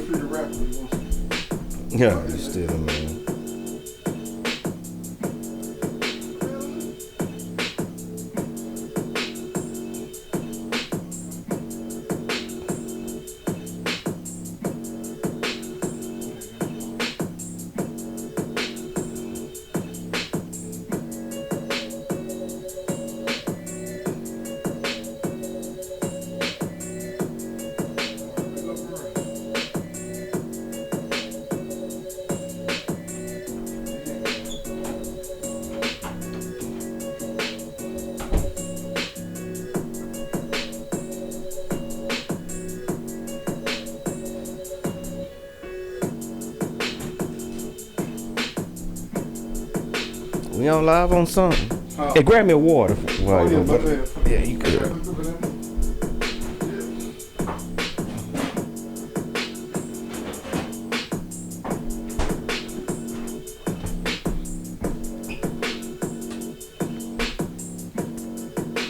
free to rap when you want to. Yeah, you still, man. We on live on something. Hey, grab me a water. While yeah, my you bad. yeah, you good.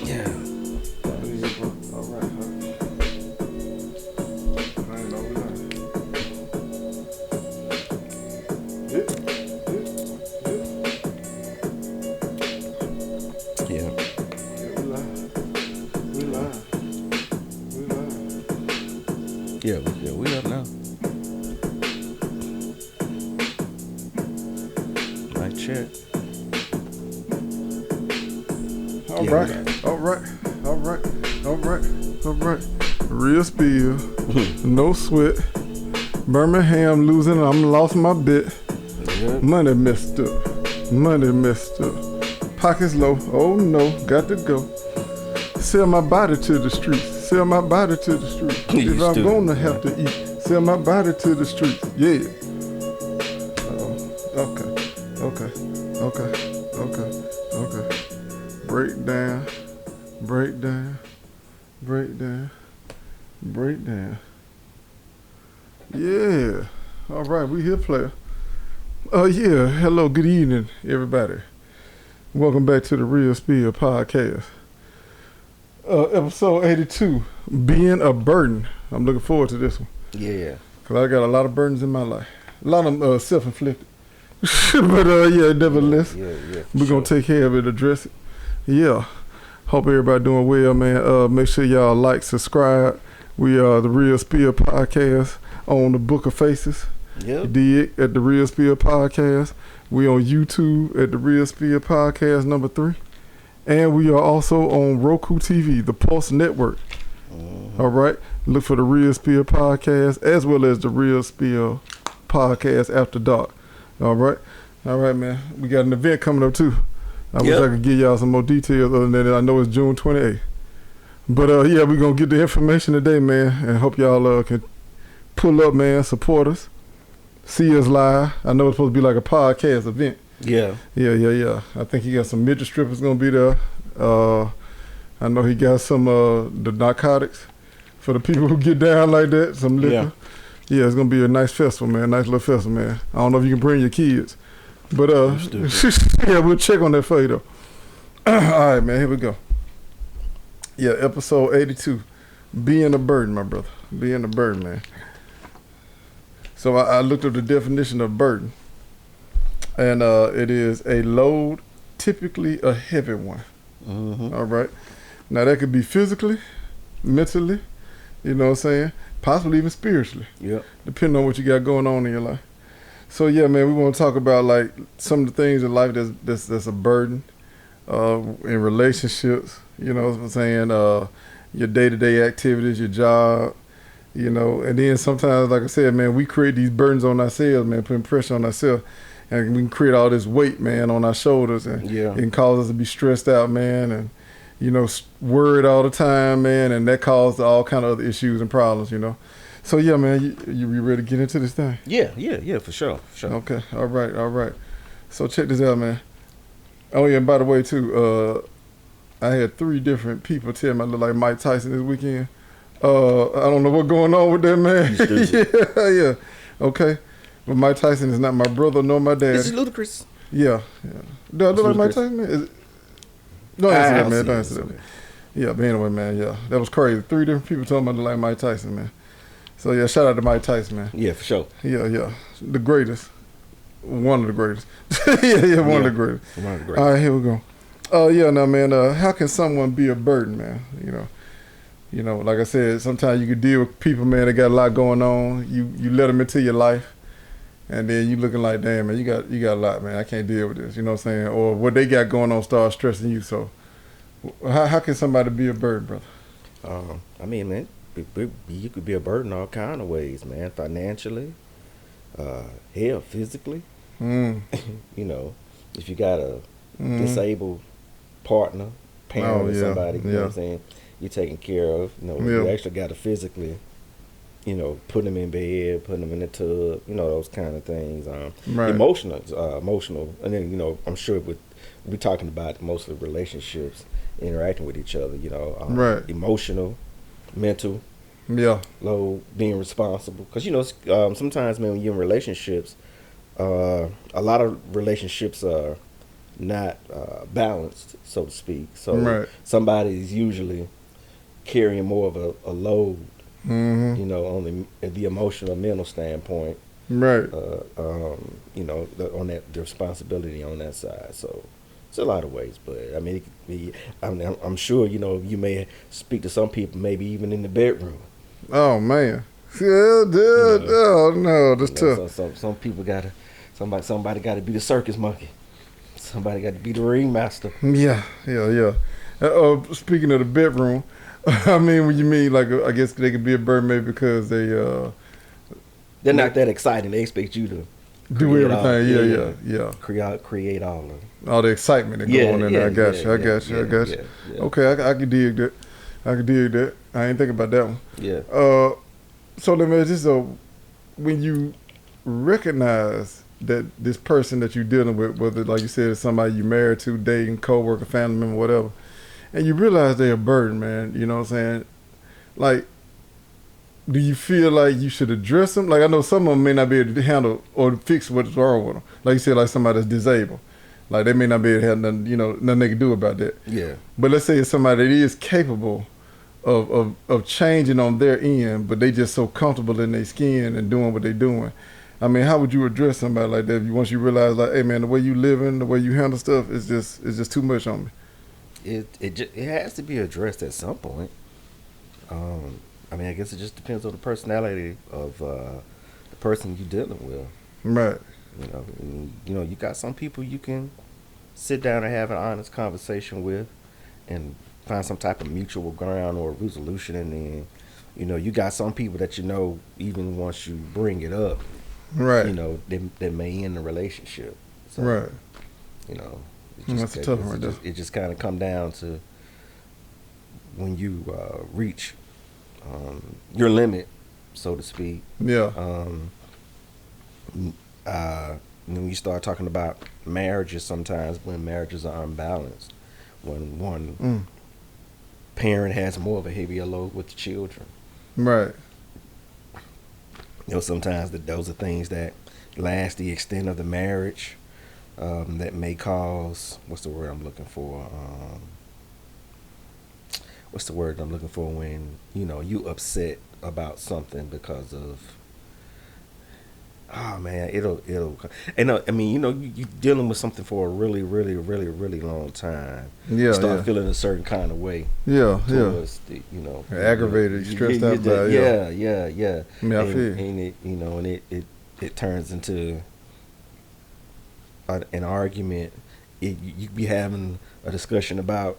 Yeah. All right, huh? I ain't know that. Yeah. We live. Yeah, we up now. Mic check. All Yeah, right. Real spill. No sweat. Birmingham losing. I'm lost my bet. Yeah. Money messed up. Pockets low. Oh no. Got to go. Sell my body to the streets. You If I'm stupid, gonna man. have to eat, sell my body to the streets. Yeah. Okay. Break down. Yeah. All right, we here, player. Yeah. Hello, good evening, everybody. Welcome back to the Real Spill podcast. Episode 82, Being a Burden. I'm looking forward to this one. Yeah. Because I got a lot of burdens in my life. A lot of them self-inflicted. But yeah, nevertheless, Yeah. we're going to take care of it, address it. Yeah. Hope everybody doing well, man. Make sure y'all like, subscribe. We are the Real Spill podcast on the Book of Faces. Yep. Dig at the Real Spill podcast. We on YouTube at the Real Spill podcast number 3. And we are also on Roku TV, the Pulse Network. All right. Look for the Real Spill podcast as well as the Real Spill podcast after dark. All right, man. We got an event coming up too. I wish I could give y'all some more details other than that. I know it's June 28th. But yeah, we're going to get the information today, man, and hope y'all can pull up, man, support us, see us live. I know it's supposed to be like a podcast event. Yeah. Yeah. I think he got some midget strippers going to be there. I know he got some the narcotics for the people who get down like that, some liquor. Yeah, it's going to be a nice festival, man, nice little festival, man. I don't know if you can bring your kids. But yeah, we'll check on that for you, though. All right, man, here we go. Yeah, episode 82, Being a Burden, my brother. Being a burden, man. So I looked up the definition of burden. And it is a load, typically a heavy one. Mm-hmm. All right. Now that could be physically, mentally, you know what I'm saying? Possibly even spiritually. Yep. Depending on what you got going on in your life. So yeah, man, we want to talk about like some of the things in life that's a burden in relationships. You know what I'm saying? Your day-to-day activities, your job. You know, and then sometimes, like I said, man, we create these burdens on ourselves, man, putting pressure on ourselves. And we can create all this weight, man, on our shoulders. And it can cause us to be stressed out, man, and, you know, worried all the time, man. And that causes all kind of other issues and problems, you know. So, yeah, man, you ready to get into this thing? Yeah, for sure. Okay, all right. So check this out, man. Oh, yeah, and by the way, too, I had 3 different people tell me I look like Mike Tyson this weekend. I don't know what's going on with that, man. Yeah. Okay. But Mike Tyson is not my brother nor my dad. This is ludicrous. Yeah. Do I look like Mike Tyson, man? Don't answer that, man. Don't answer that. Yeah, but anyway, man, yeah. That was crazy. 3 different people told me I look like Mike Tyson, man. So yeah, shout out to Mike Tyson, man. Yeah, for sure. Yeah, the greatest, one of the greatest. yeah, one of the greatest. One of the greatest. All right, here we go. Yeah, now man, how can someone be a burden, man? You know, like I said, sometimes you can deal with people, man, that got a lot going on. You let them into your life, and then you looking like, damn, man, you got a lot, man. I can't deal with this. You know what I'm saying? Or what they got going on start stressing you. So, how can somebody be a burden, brother? I mean, man, you could be a burden all kind of ways, man. Financially, hell, physically. Mm. You know, if you got a disabled partner, parent, or somebody, you know what I'm saying, you're taking care of. You know, you actually got to physically, you know, put them in bed, put them in the tub, you know, those kind of things. Right. Emotional, and then, you know, I'm sure we're talking about mostly relationships, interacting with each other, you know, right. Emotional, mental, low, being responsible. Because, you know, sometimes, man, when you're in relationships, a lot of relationships are not balanced, so to speak. So somebody's usually carrying more of a load, you know, on the emotional, mental standpoint. Right. You know, on the responsibility on that side. So it's a lot of ways, but I mean, it could be. I'm sure, you know, you may speak to some people, maybe even in the bedroom. Oh man. Yeah, dude. You know, oh no, that's tough. Some people somebody got to be the circus monkey. Somebody got to be the ringmaster. Yeah. Speaking of the bedroom, I mean, when you mean like, I guess they could be a burden maybe because they're not that exciting. They expect you to do everything. Yeah. Create all the excitement that go on in there. I got you. Yeah. Okay, I can dig that. I ain't think about that one. Yeah. So let me just when you recognize that this person that you're dealing with, whether, like you said, it's somebody you married to, dating, co-worker, family member, whatever, and you realize they're a burden, man, you know what I'm saying? Like, do you feel like you should address them? Like, I know some of them may not be able to handle or fix what's wrong with them. Like you said, like somebody that's disabled. Like, they may not be able to have nothing, you know, nothing they can do about that. Yeah. But let's say it's somebody that is capable of changing on their end, but they just so comfortable in their skin and doing what they're doing. I mean, how would you address somebody like that once you realize, like, hey man, the way you living, the way you handle stuff is just too much on me? It has to be addressed at some point. I mean, I guess it just depends on the personality of the person you're dealing with. Right. You know, you got some people you can sit down and have an honest conversation with, and find some type of mutual ground or resolution, and then, you know, you got some people that, you know, even once you bring it up, right, you know, they may end the relationship. So, right. You know, that's a tough one. It just kind of come down to when you reach your limit, so to speak. Yeah. When you start talking about marriages, sometimes when marriages are unbalanced, when one parent has more of a heavier load with the children. Right. You know, sometimes those are things that last the extent of the marriage, that may cause, what's the word I'm looking for? When, you know, you upset about something because of, oh man, it'll, and I mean, you know, you dealing with something for a really, really, really, really long time. Yeah. You start feeling a certain kind of way. Yeah. Towards the, you know, aggravated, stressed out by it. Yeah. Yeah, I feel. And it, you know, and it turns into an argument. You be having a discussion about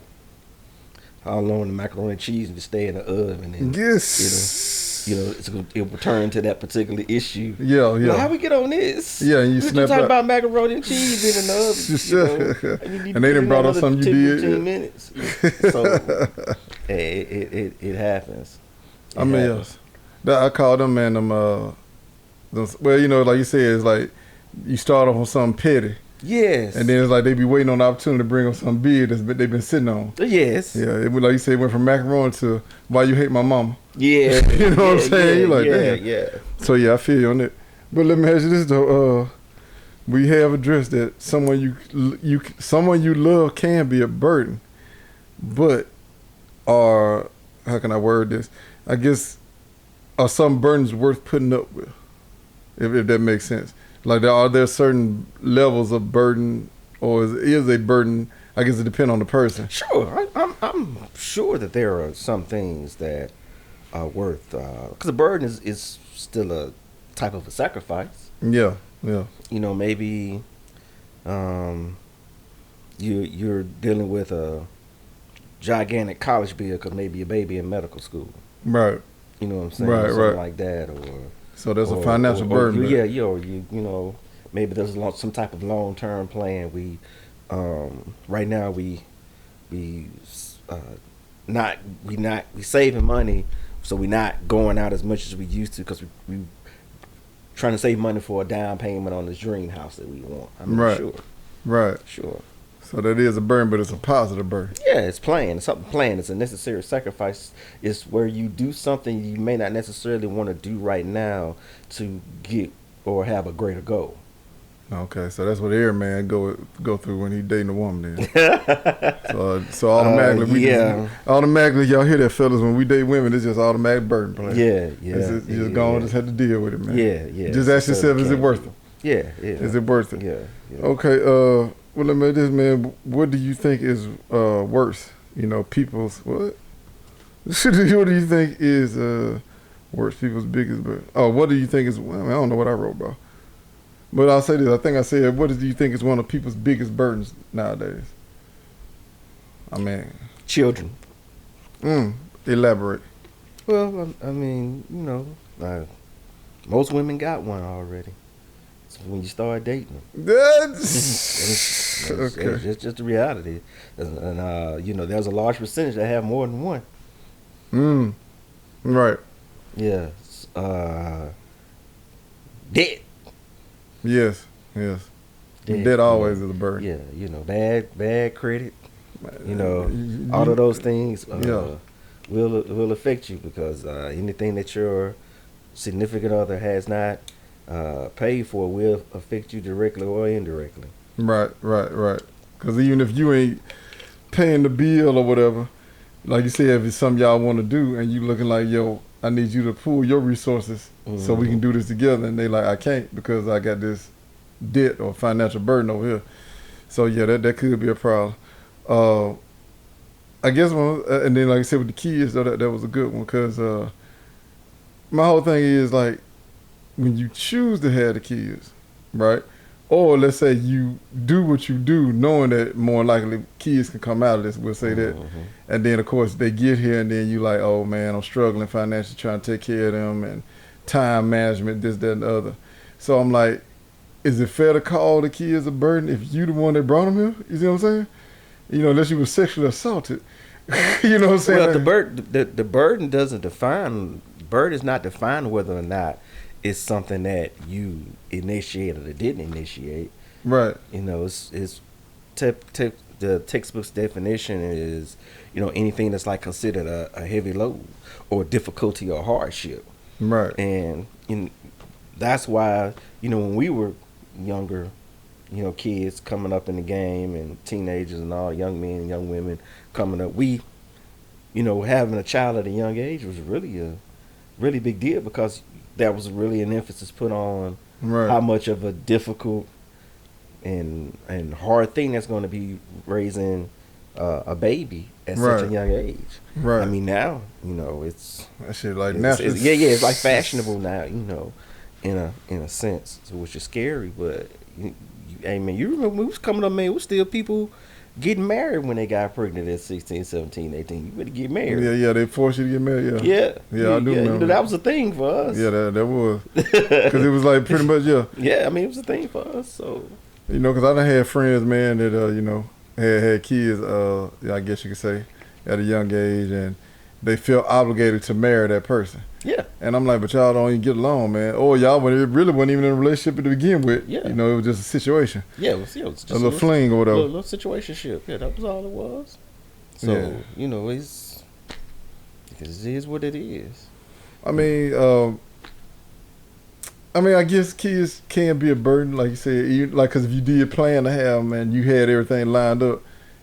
how long the macaroni and cheese to stay in the oven, and yes, you know, it will turn to that particular issue. Yeah. Like, how we get on this? Yeah, and you snap talking about macaroni and cheese in the oven, and they didn't brought up something you did. 15 minutes. So it happens. I call them, man. Well, you know, like you said, it's like you start off on something petty. Yes. And then it's like they be waiting on the opportunity to bring up something big they've been sitting on. Yes. Yeah, like you said, it went from macaroni to why you hate my mama. Yeah. You know what I'm saying? You're like, damn. Yeah. So yeah, I feel you on it. But let me ask you this though. We have addressed that someone you love can be a burden, but how can I word this? I guess are some burdens worth putting up with? If that makes sense. Like, are there certain levels of burden, or is a burden? I guess it depends on the person. Sure, I'm sure that there are some things that are worth, because a burden is still a type of a sacrifice. Yeah, yeah. You know, maybe you're dealing with a gigantic college bill because maybe a baby in medical school. Right. You know what I'm saying? Right, something right. like that, or so there's a financial burden. You know, maybe there's some type of long-term plan. We right now we saving money, so we're not going out as much as we used to because we trying to save money for a down payment on this dream house that we want. I mean, right. Sure. Right. Sure. So that is a burden, but it's a positive burden. Yeah, it's planned. It's something planned. It's a necessary sacrifice. It's where you do something you may not necessarily want to do right now to get or have a greater goal. Okay, so that's what every man go through when he dating a woman. Then, so automatically, automatically y'all hear that, fellas. When we date women, it's just automatic burden play. Yeah. You just go just have to deal with it, man. Yeah. Just ask yourself, is it worth it? Yeah. Is it worth it? Yeah. Okay. Well, let me this, man. What do you think is worse? You know, people's what? What do you think is worse? People's biggest burden. Oh, what do you think is? Well, I don't know what I wrote, bro. But I'll say this. I think I said, what do you think is one of people's biggest burdens nowadays? I mean, children. Elaborate. Well, I mean, you know, most women got one already. So when you start dating them, it's just the reality. And you know, there's a large percentage that have more than one. Right. Yeah. Debt. Yes. Debt always is a burden. Yeah, you know, bad credit. You know, all of those things will affect you because anything that your significant other has not paid for will affect you directly or indirectly. Right. Because even if you ain't paying the bill or whatever, like you said, if it's something y'all want to do and you looking like, yo, I need you to pool your resources so we can do this together, and they like, I can't because I got this debt or financial burden over here. So yeah, that could be a problem. I guess and then like I said with the kids, though, that was a good one because my whole thing is like when you choose to have the kids, right? Or let's say you do what you do knowing that more likely kids can come out of this, we'll say that. And then, of course, they get here and then you like, oh, man, I'm struggling financially trying to take care of them and time management, this, that, and the other. So I'm like, is it fair to call the kids a burden if you the one that brought them here? You see what I'm saying? You know, unless you were sexually assaulted. You know what I'm saying? Well, the burden doesn't define, burden is not defined whether or not it's something that you initiated or didn't initiate. Right. You know, it's the textbook's definition is, you know, anything that's like considered a heavy load or difficulty or hardship. Right. And that's why, you know, when we were younger, you know, kids coming up in the game and teenagers and all, young men and young women coming up, we, you know, having a child at a young age was really a really big deal because that was really an emphasis put on how much of a difficult and hard thing that's going to be raising a baby at such a young age. Right. I mean, now, you know, it's that shit like natural. It's like fashionable now, you know, in a sense, which is scary. But hey, man, you remember when we was coming up, man, it was still people getting married when they got pregnant at 16, 17, 18. You better get married. Yeah, they forced you to get married. Yeah, I do remember. You know, that was a thing for us. Yeah, that was because it was like pretty much Yeah, I mean, it was a thing for us. So you know, because I done had friends, man, that you know had kids. I guess you could say at a young age, and they felt obligated to marry that person. Yeah. And I'm like, but y'all don't even get along, man. Or y'all really wasn't even in a relationship to begin with. Yeah. You know, it was just a situation. Yeah, it was just a little fling or whatever. A little situationship. Yeah, that was all it was. So, you know, it is what it is. I mean, I guess kids can be a burden, like you said. Like, because if you did plan to have them and you had everything lined up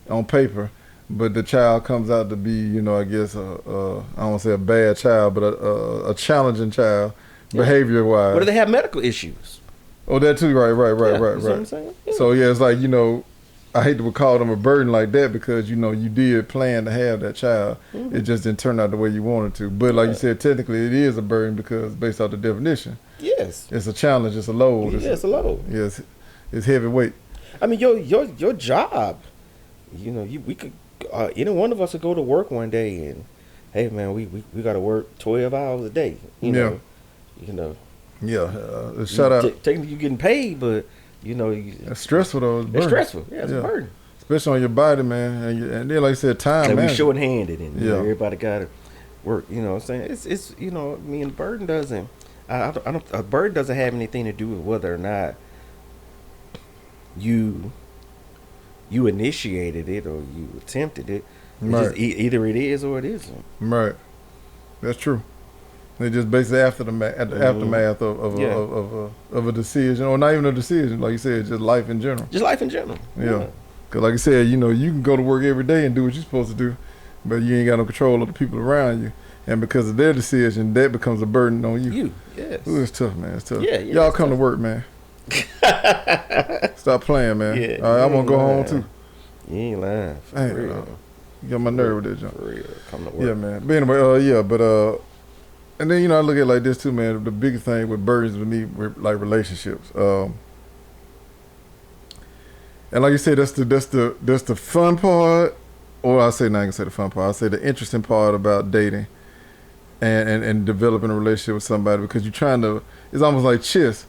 on paper, but the child comes out to be, you know, I guess, I don't want to say a bad child, but a challenging child, behavior-wise. What do they have medical issues? Oh, that too, right. You know what I'm saying? Yeah. So, yeah, it's like, you know, I hate to call them a burden like that because, you know, you did plan to have that child. It just didn't turn out the way you wanted to. But like you said, technically it is a burden because based off the definition. Yes. It's a challenge. It's a load. It's a load. Yes. It's heavy weight. I mean, your job, you know, we could, any one of us could go to work one day and, hey, man, we got to work 12 hours a day. You know. Yeah. Shout out. Technically you're getting paid, but, you know, it's stressful though. It's stressful. Yeah, it's a burden. Especially on your body, man. And then, like I said, time. And we short-handed, and you know, everybody got to work. You know what I'm saying? It's you know, I mean, burden doesn't. A burden doesn't have anything to do with whether or not you initiated it or you attempted it. It's just either it is or it isn't. Right. That's true. They just basically aftermath of a decision, or not even a decision, like you said, just life in general. Just life in general. Yeah. Because like I said, you know, you can go to work every day and do what you're supposed to do, but you ain't got no control of the people around you. And because of their decision, that becomes a burden on you. Yes. Ooh, it's tough, man. It's tough. Yeah, y'all come to work, man. Stop playing, man. Yeah, all right, I'm going to go home, too. You ain't lying. For real. You got my nerve with that junk. For real. Come to work. Yeah, man. But anyway, and then, you know, I look at it like this too, man. The biggest thing with burdens with me, like relationships. And like you said, that's the fun part. Or I say, not gonna say the fun part. I say the interesting part about dating and developing a relationship with somebody, because you're trying to. It's almost like chess,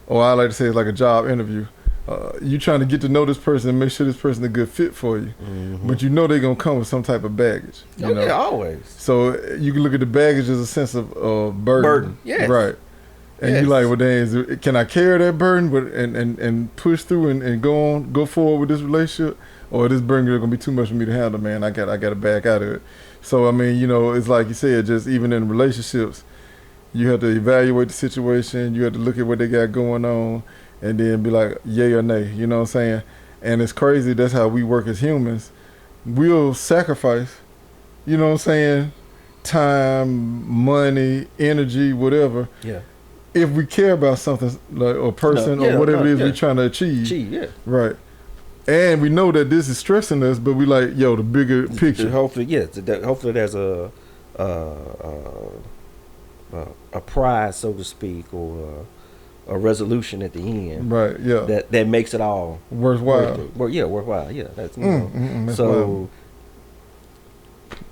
or I like to say it's like a job interview. You trying to get to know this person and make sure this person is a good fit for you. Mm-hmm. But you know they're going to come with some type of baggage. You know? Yeah, always. So you can look at the baggage as a sense of burden. Yes. Right. And you like, well, dang, can I carry that burden and push through and go forward with this relationship? Or this burden is going to be too much for me to handle, man. I got to back out of it. So, I mean, you know, it's like you said, just even in relationships, you have to evaluate the situation. You have to look at what they got going on. And then be like, yay or nay, you know what I'm saying? And it's crazy, that's how we work as humans. We'll sacrifice, you know what I'm saying, time, money, energy, whatever. Yeah. If we care about something, like a person or whatever it is we're trying to achieve. Right. And we know that this is stressing us, but we like, the bigger picture. Hopefully there's a prize, so to speak, or a resolution at the end, right? Yeah, that makes it all worthwhile. Worthwhile. Yeah, that's that's so. Wild.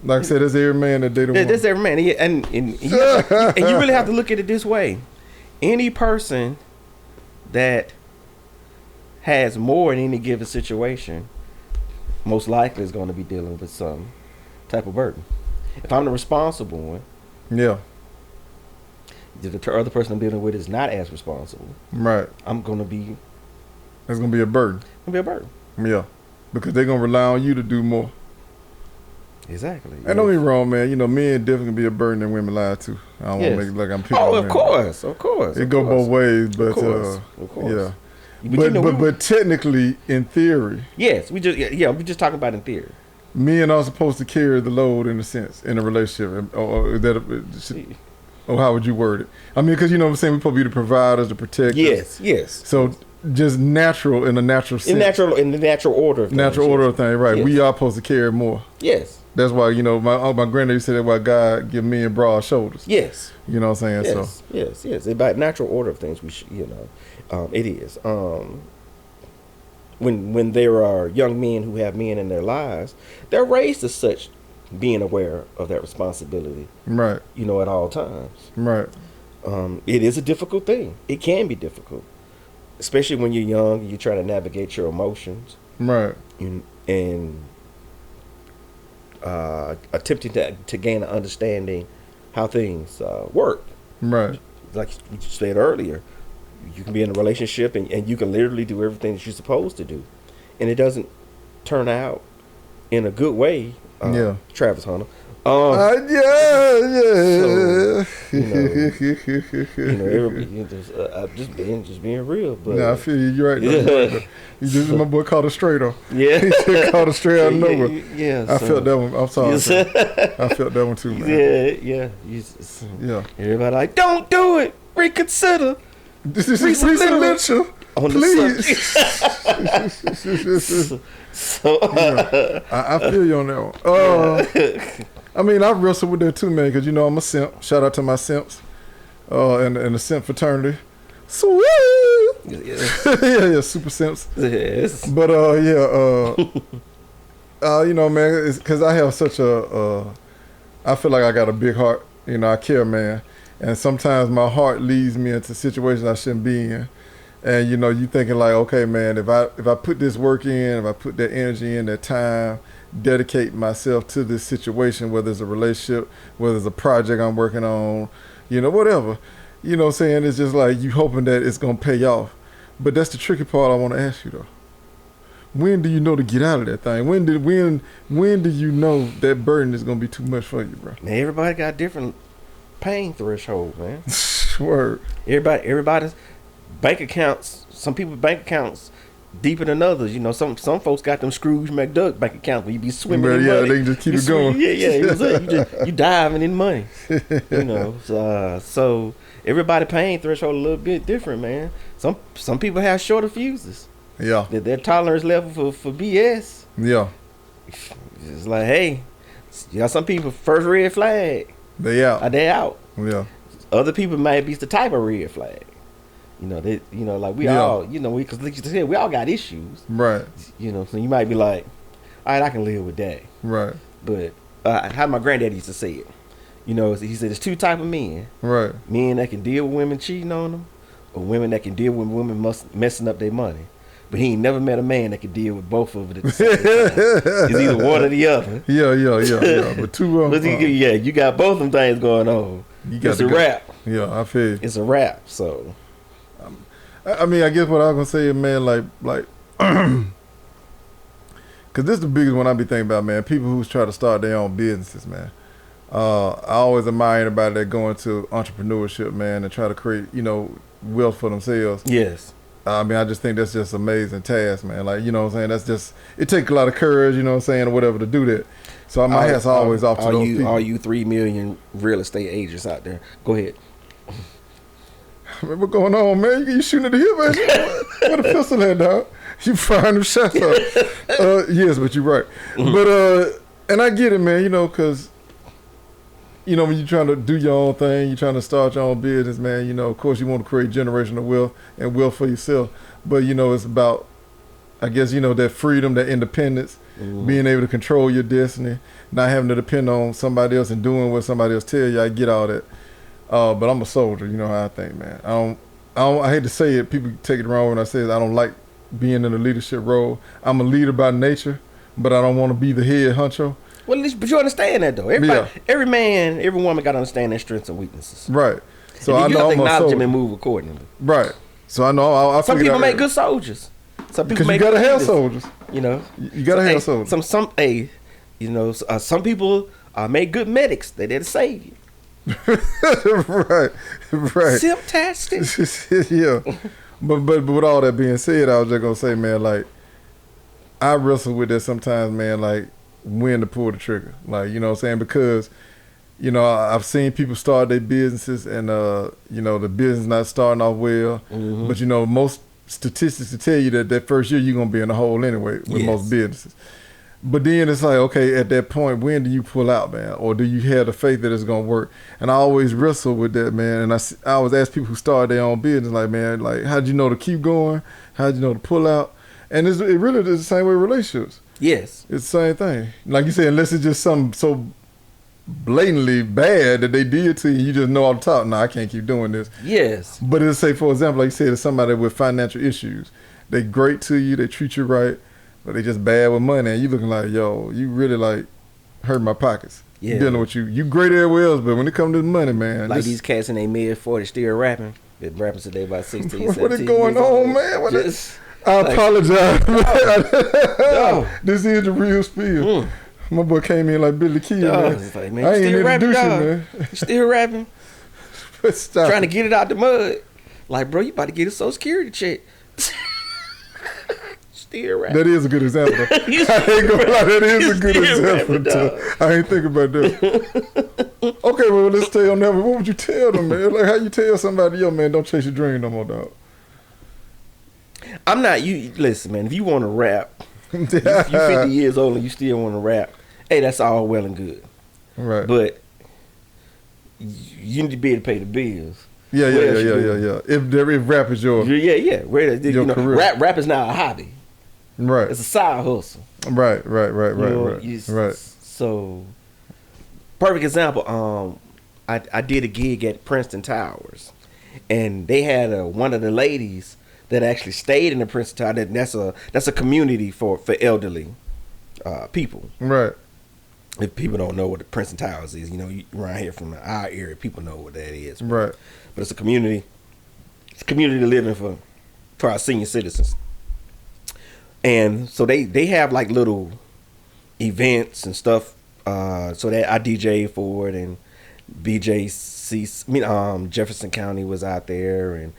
Like I said, there's every man that dated one. There's every man, and you really have to look at it this way: any person that has more in any given situation, most likely is going to be dealing with some type of burden. If I'm the responsible one, the other person I'm dealing with is not as responsible. Right. I'm going to be... It's going to be a burden. It's going to be a burden. Yeah. Because they're going to rely on you to do more. Exactly. And don't get me wrong, man. You know, men definitely can be a burden than women lie too. I don't want to make it like I'm picking on of course. It go both ways, but of course. Yeah. But technically, in theory... Yes. We just talking about in theory. Men are supposed to carry the load in a sense, in a relationship. Or how would you word it? I mean, because you know what I'm saying, we're supposed to be the providers, the protectors. Yes. So just natural, in a natural sense. In the natural order of things. Natural order of things, right. Yes. We are supposed to carry more. Yes. That's why, you know, my granddad said that why God give men broad shoulders. Yes. You know what I'm saying? Yes. About natural order of things, we should, it is. When there are young men who have men in their lives, they're raised as such, being aware of that responsibility, right? You know, at all times, right? It is a difficult thing. It can be difficult, especially when you're young and you're trying to navigate your emotions, right? And attempting to gain an understanding how things work, right? Like you said earlier, you can be in a relationship and you can literally do everything that you're supposed to do, and it doesn't turn out in a good way. Travis Hunter. Yeah. Everybody, just being real. But I feel you. You're right. You just my boy called it straight on. Yeah, he just called it straight out of nowhere. Yeah, I felt that one. I'm sorry. I felt that one too, man. Yeah. Everybody like, don't do it. Reconsider. This is Risa Mitchell. Please. I feel you on that one. I mean, I wrestled with that too, man, because, I'm a simp. Shout out to my simps and the simp fraternity. Sweet! Yeah, super simps. Yes. But, man, it's because I have such I feel like I got a big heart. I care, man. And sometimes my heart leads me into situations I shouldn't be in. And, you thinking like, okay, man, if I put this work in, if I put that energy in, that time, dedicate myself to this situation, whether it's a relationship, whether it's a project I'm working on, whatever. What I'm saying? It's just like you hoping that it's going to pay off. But that's the tricky part I want to ask you, though. When do you know to get out of that thing? When do you know that burden is going to be too much for you, bro? Man, everybody got different pain threshold, man. Word. Everybody's bank accounts, some people's bank accounts deeper than others. Some folks got them Scrooge McDuck bank accounts where you be swimming in money. They can just keep it going. You diving in money. So everybody pain threshold a little bit different, man. Some people have shorter fuses. Yeah. Their tolerance level for BS. Yeah. It's like, hey, you got some people first red flag. They out. They out. Yeah. Other people might be the type of red flag. Like we all, because like you said, we all got issues. Right. So you might be like, all right, I can live with that. Right. But how my granddad used to say it, he said there's two type of men. Right. Men that can deal with women cheating on them, or women that can deal with women messing up their money. But he ain't never met a man that could deal with both of it at the same time. It's either one or the other. Yeah. But two of them. You got both of them things going on. It's a wrap. Yeah, I feel you. It's a wrap. So, I mean, I guess what I was gonna say, man, like, because this is the biggest one I be thinking about, man. People who try to start their own businesses, man. I always admire anybody that go into entrepreneurship, man, and try to create, wealth for themselves. Yes. I mean, I just think that's just an amazing task, man. Like, what I'm saying? That's just, it takes a lot of courage, what I'm saying, or whatever to do that. So my hat's always off to those people. All you 3 million real estate agents out there, go ahead. Man, what's going on, man? You shooting at the hip, man? What a pistol at, dog? You firing them shots up. Yes, but you're right. But, and I get it, man, because, when you're trying to do your own thing, you're trying to start your own business, man, of course you want to create generational wealth and wealth for yourself. But, it's about, I guess, that freedom, that independence, being able to control your destiny, not having to depend on somebody else and doing what somebody else tell you. I get all that. But I'm a soldier, you know how I think, man. I hate to say it, people take it wrong when I say it. I don't like being in a leadership role. I'm a leader by nature, but I don't want to be the head honcho. Well, but you understand that though. Every man, every woman got to understand their strengths and weaknesses. Right. So I know I'm acknowledge them and move accordingly. Right. So I know. Some people make good soldiers. Some people make you gotta have soldiers. You gotta have soldiers. Some people make good medics. They're there to save you. right. Simptastic. Yeah. But with all that being said, I was just gonna say, man, like, I wrestle with that sometimes, man, like, when to pull the trigger. Like, you know what I'm saying? Because, I've seen people start their businesses and, the business not starting off well. Mm-hmm. But, most statistics to tell you that first year you're going to be in the hole anyway with most businesses. But then it's like, okay, at that point, when do you pull out, man? Or do you have the faith that it's going to work? And I always wrestle with that, man. And I always ask people who start their own business, like, man, like, how'd you know to keep going? How'd you know to pull out? And it really is the same way with relationships. Yes. It's the same thing. Like you said, unless it's just something so blatantly bad that they did to you, you just know off the top, no, I can't keep doing this. Yes. But it'll say, for example, like you said, it's somebody with financial issues. They great to you, they treat you right, but they just bad with money. And you looking like, yo, you really like hurt my pockets. Yeah. Dealing with you. You great everywhere else, but when it comes to money, man. Like these cats in their mid-40s still rapping. They're rapping today about 16, 17. What is going on, man? I apologize. No. This is the real spiel. My boy came in like Billy Key, man. Like, man, I ain't introduce you, man. You still rapping? Stop. Trying to get it out the mud. Like, bro, you about to get a Social Security check. Still rapping. That is a good example. I ain't gonna lie, that is a good example. I ain't think about that. Okay, well, let's stay on that. What would you tell them, man? Like, how you tell somebody, yo, man, don't chase your dream no more, dog? I'm not, listen, man, if you want to rap, you 50 years old and you still want to rap, hey, that's all well and good. Right. But you need to be able to pay the bills. Yeah. If rap is your career. Rap is now a hobby. Right. It's a side hustle. Right. So, perfect example. I did a gig at Princeton Towers, and they had one of the ladies that actually stayed in the Princeton Tower. That's a community for elderly people. Right. If people don't know what the Princeton Towers is, around here from our area, people know what that is. Right. But it's a community. It's a community living for our senior citizens. And so they have like little events and stuff. So that I DJ for it, and Jefferson County was out there, and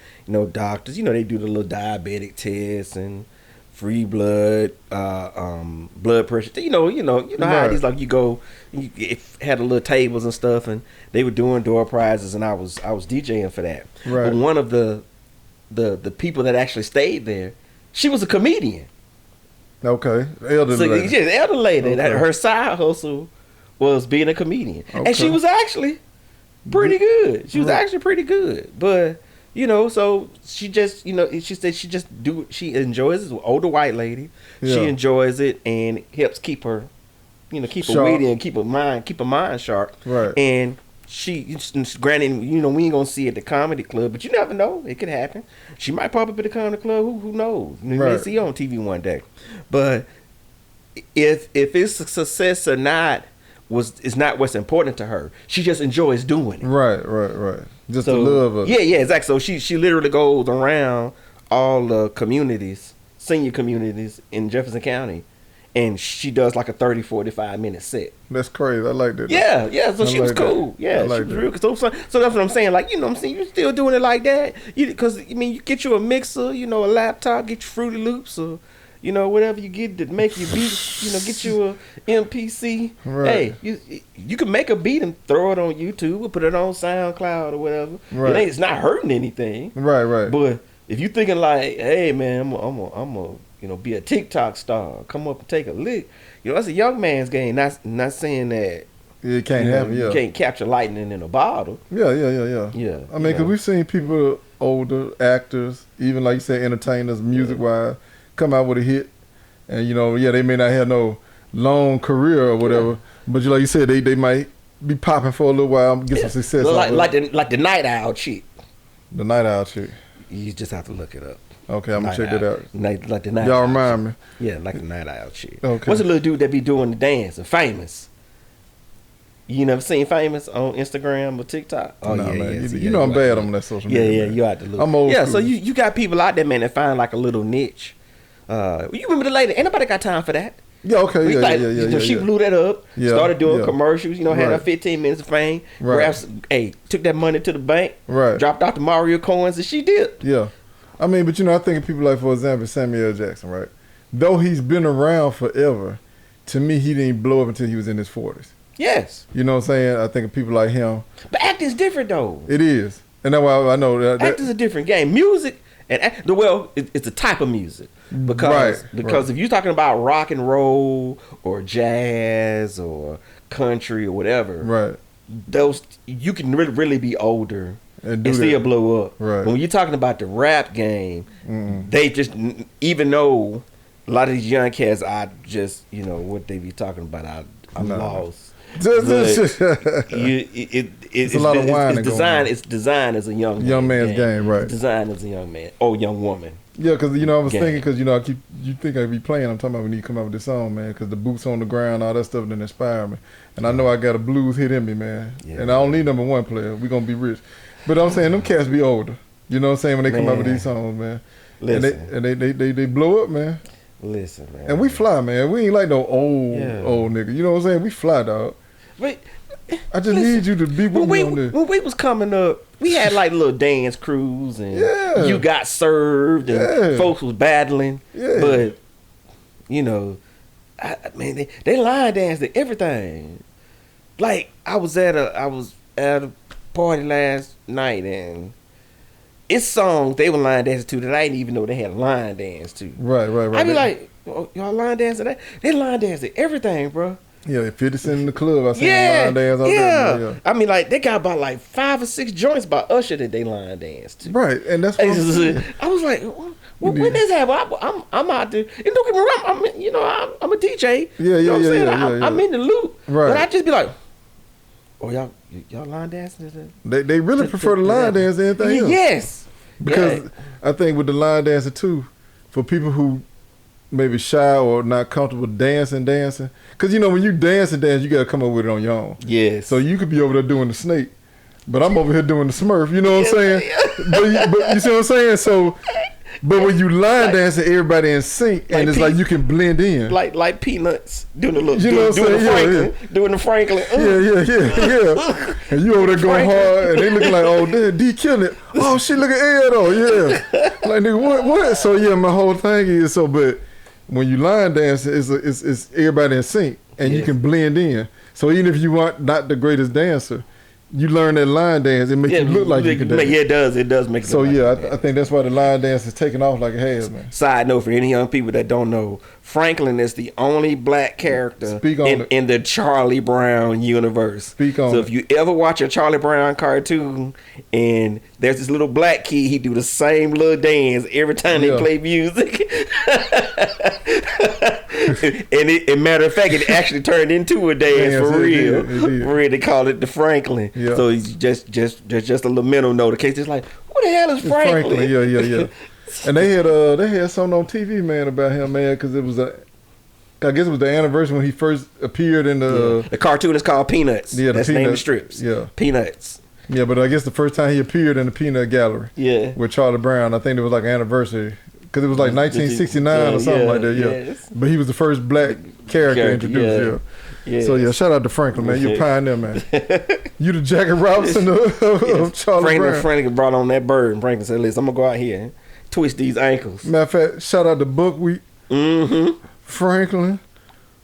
doctors. They do the little diabetic tests and free blood, blood pressure. How it is, like you go, it had a little tables and stuff, and they were doing door prizes, and I was DJing for that. Right. But one of the people that actually stayed there, she was a comedian. Okay, elderly lady. Yeah, the elder lady. Okay. Her side hustle was being a comedian, and she was actually pretty good. She was actually pretty good, but. So she just, she said she enjoys it. It's an older white lady. Yeah. She enjoys it and helps keep her, keep her witty and keep her mind sharp. Right. And granted, we ain't gonna see it at the comedy club, but you never know. It could happen. She might pop up at the comedy club. Who knows? You may see her on TV one day. But if it's a success or not, is not what's important to her. She just enjoys doing it. Right. Just the love of it. Yeah, exactly. So she literally goes around all the communities, senior communities in Jefferson County, and she does like a 30, 45 minute set. That's crazy. I like that. Yeah. So she was cool. Yeah, she was real. So that's what I'm saying. Like, what I'm saying, you're still doing it like that. Because you get you a mixer, a laptop, get you Fruity Loops, or whatever you get to make your beat, get you a MPC. Right. Hey, you can make a beat and throw it on YouTube or put it on SoundCloud or whatever. Right. It's not hurting anything. Right. But if you thinking like, hey man, I'm be a TikTok star, come up and take a lick, that's a young man's game. Not saying that it can't happen. Yeah. You can't capture lightning in a bottle. Yeah. Yeah. I mean, because we've seen people, older actors, even like you said, entertainers, music wise, come out with a hit, and they may not have no long career or whatever, but like you said, they might be popping for a little while, get some success. Like the Night Owl chick. The Night Owl chick. You just have to look it up. Okay, I'm gonna check that out. Like the Night Y'all Owl remind me. Yeah, like the Night Owl chick. Okay. What's the little dude that be doing the dance and Famous? You never seen Famous on Instagram or TikTok? Oh, nah, yeah, man. Yeah. I'm bad on that social media. Yeah, you have to look. I'm old school. So you got people out there, man, that find like a little niche. You remember the lady? Ain't nobody got time for that. Yeah, okay, yeah. She blew that up, started doing commercials, had her Right. 15 minutes of fame, Right. took that money to the bank, Right. dropped out the Mario coins, and she did. Yeah. I mean, but I think of people like, for example, Samuel L. Jackson, right? Though he's been around forever, to me, he didn't blow up until he was in his 40s. Yes. You know what I'm saying? I think of people like him. But acting's different, though. It is. And that's why I know that. Acting's a different game. Music, it's a type of music. Because if you're talking about rock and roll or jazz or country or whatever, right, those you can really be older and still blow up. Right. When you're talking about the rap game, they just, even though a lot of these young cats, I just what they be talking about, I'm lost. It's a lot of whining. It's designed as a young man's game, right? It's designed as a young man or young woman. Yeah, because I was thinking, because you think I be playing. I'm talking about when you come out with this song, man. Because the boots on the ground, all that stuff that inspire me, and I know I got a blues hit in me, man. Yeah. And I don't need number one player. We gonna be rich, but I'm saying them cats be older. You know what I'm saying, when they come out with these songs, man. Listen. And they blow up, man. Listen, man. And we fly, man. We ain't like no old nigga. You know what I'm saying? We fly, dog. But I just need you to be with me on this. When we was coming up, we had like little dance crews, and you got served, and folks was battling. Yeah. But you know, they line danced to everything. Like I was at a party last night, and it's songs they were line dancing to that I didn't even know they had a line dance to. Right. I be like, oh, y'all line dancing that? They line dance to everything, bro. Yeah, 50 Cent in the club. I seen line dance out there. Yeah. I mean, like, they got about like 5 or 6 joints by Usher that they line dance to. Right, and that's what I was like, when this happen? I'm out there. And don't get me wrong, I'm a DJ. Yeah. I'm in the loop. Right. But I just be like, oh, y'all line dancing? They really prefer the line dance than anything else. Yes. Because I think with the line dancing too, for people who maybe shy or not comfortable dancing. Because, you know, when you dance, you got to come up with it on your own. Yes. So you could be over there doing the snake, but I'm over here doing the Smurf. You know what I'm saying? But you see what I'm saying? So, but when you line dancing, everybody in sync, and it's like you can blend in. Like Peanuts doing the little, doing the Franklin. Yeah. And you over there going hard, and they looking like, oh, D killing it. Oh, shit, look at Ed, though, yeah. Like, nigga, what? So, yeah, my whole thing is, but when you line dance, it's everybody in sync, and you can blend in. So even if you aren't not the greatest dancer, you learn that line dance, it makes you look like you can dance. Yeah, it does make it so look like I think that's why the line dance is taking off like it has, man. Side note for any young people that don't know, Franklin is the only black character in the Charlie Brown universe. So if you ever watch a Charlie Brown cartoon and there's this little black kid, he do the same little dance every time they play music. And matter of fact, it actually turned into a dance for real. For real, they call it the Franklin. Yeah. So it's just a little mental note in case it's like, who the hell is Franklin? Yeah. And they had something on TV, man, about him, man, because it was I guess it was the anniversary when he first appeared in the cartoon is called Peanuts. Yeah, that's the name of the strips. Yeah, Peanuts. Yeah, but I guess the first time he appeared in the Peanut Gallery. Yeah, with Charlie Brown, I think it was like an anniversary because it was like 1969 or something like that. Yeah, yes. But he was the first black character introduced. Yeah. So shout out to Franklin, man. You're a pioneer, man. You the Jackie Robinson of Charlie Brown. Franklin brought on that bird, and Franklin said, "Listen, I'm gonna go out here and twist these ankles." Matter of fact, shout out to Buckwheat. Franklin.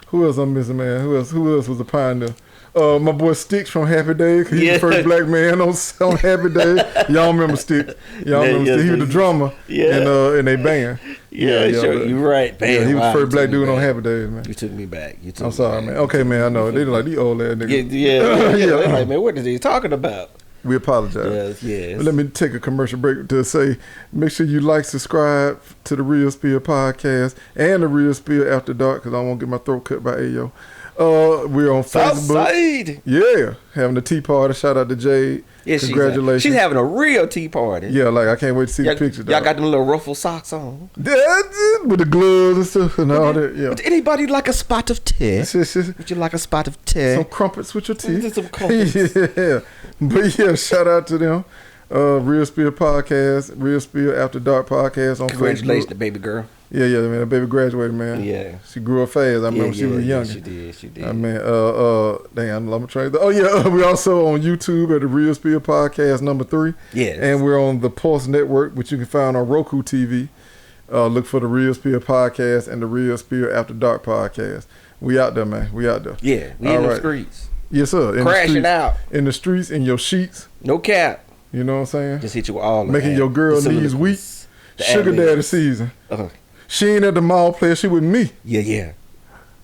Who else I'm missing, man? Who else was a pioneer? My boy Sticks from Happy Days. He's the first black man on Happy Days. Y'all remember Sticks? Y'all remember Sticks? He was the drummer in a band. Sure. You're right. Man, he was the first black dude on Happy Days, man. You took me back. I'm sorry, man. Okay, man, I know. They like these old ass niggas. They're like, man, what is he talking about? We apologize. Yes. But let me take a commercial break to say, make sure you like, subscribe to the Real Spill podcast and the Real Spill After Dark, because I won't get my throat cut by Ayo. We're on Facebook. Southside. Yeah, having a tea party. Shout out to Jade. Yeah, congratulations. She's having a real tea party. Yeah, like I can't wait to see the picture. Y'all got them little ruffle socks on. Yeah, with the gloves and stuff and all that. Yeah. Would anybody like a spot of tea? Would you like a spot of tea? Some crumpets with your tea. Some crumpets. Yeah. But yeah, shout out to them. Real Spill podcast, Real Spill After Dark podcast on Congratulations Facebook. to baby girl. Yeah, man. The baby graduated, man. Yeah. She grew up fast. I remember she was younger. She did. I mean, damn, I'm trying. Oh yeah, we're also on YouTube at the Real Spill Podcast #3. Yes. And we're on the Pulse Network, which you can find on Roku TV. Look for the Real Spill Podcast and the Real Spill After Dark Podcast. We out there, man. We out there. Yeah, we in the streets. Yes, sir. Crashing out. In the streets, in your sheets. No cap. You know what I'm saying? Just hit you all. Making your girl knees weak. Sugar daddy season. She ain't at the mall player. She with me. Yeah.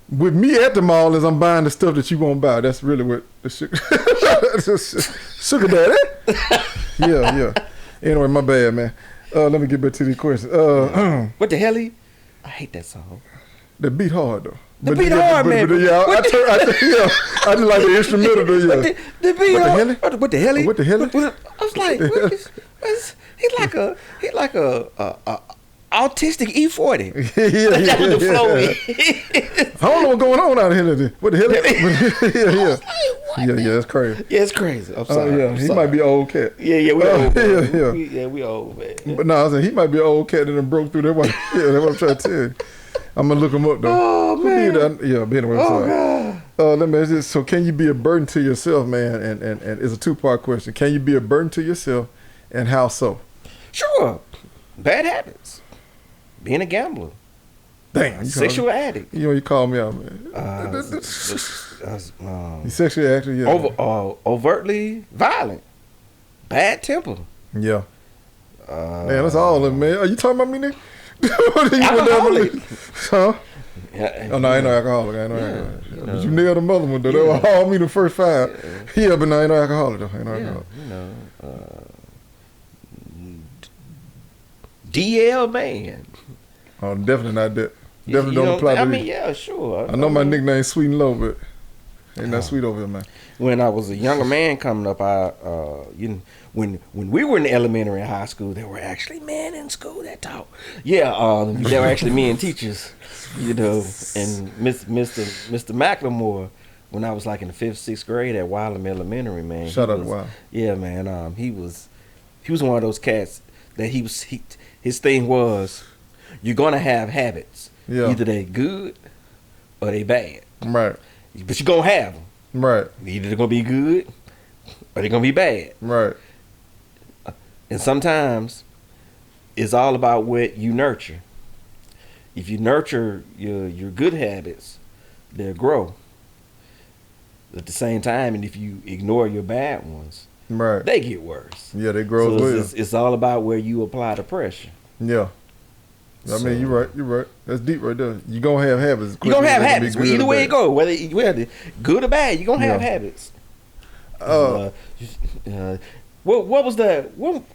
With me at the mall as I'm buying the stuff that you won't buy. That's really what the sugar daddy. Yeah. Anyway, my bad, man. Let me get back to these questions. What the hell? I hate that song. They beat hard though. The beat hard, man. I just like the instrumental. The beat hard. What the hell? What the hell? I was like, he's like a autistic E40. That was the flow. I don't know what's going on out here. What the hell? Yeah, that's crazy. Yeah, it's crazy. I'm sorry. He might be an old cat. Yeah, we old. Man. We old, man. But no, I was saying he might be an old cat that done broke through. That's what I'm trying to tell you. I'm gonna look them up though. Oh man. Yeah, being a website. Let me ask this. So can you be a burden to yourself, man? And it's a 2-part question. Can you be a burden to yourself, and how so? Sure. Bad habits. Being a gambler. Damn. Sexual addict. You call me out, man. You sexually active, yeah. Overtly violent. Bad temper. Yeah. Man, that's all of them, man. Are you talking about me, nigga? Alcoholic. Huh? Yeah, Oh, no, I ain't no alcoholic. But you nailed the mother one, though. That was all me the first 5. Yeah, but no, I ain't no alcoholic, though. DL man. Oh, definitely not that. Definitely don't apply to me. Yeah, sure. I know my nickname Sweet and Low, but ain't that sweet over here, man. When I was a younger man coming up, when we were in elementary and high school, there were actually men in school that taught. Yeah, there were actually men teachers, and Mr. McLemore, when I was like in the 5th, 6th grade at Wylam Elementary, man. Shout out to Wylam. Yeah, man. He was one of those cats that his thing was, you're gonna have habits. Yeah. Either they good or they bad. Right. But you're gonna have them. Right. Either they're gonna be good or they're gonna be bad. Right. And sometimes it's all about what you nurture. If you nurture your good habits, they'll grow. At the same time, and if you ignore your bad ones, right, they get worse. Yeah, they grow as well. It's all about where you apply the pressure. Yeah. I mean, you're right. That's deep right there. You're going to have habits. You're going to have habits. Either way it goes, whether good or bad, you're going to have habits. What was that?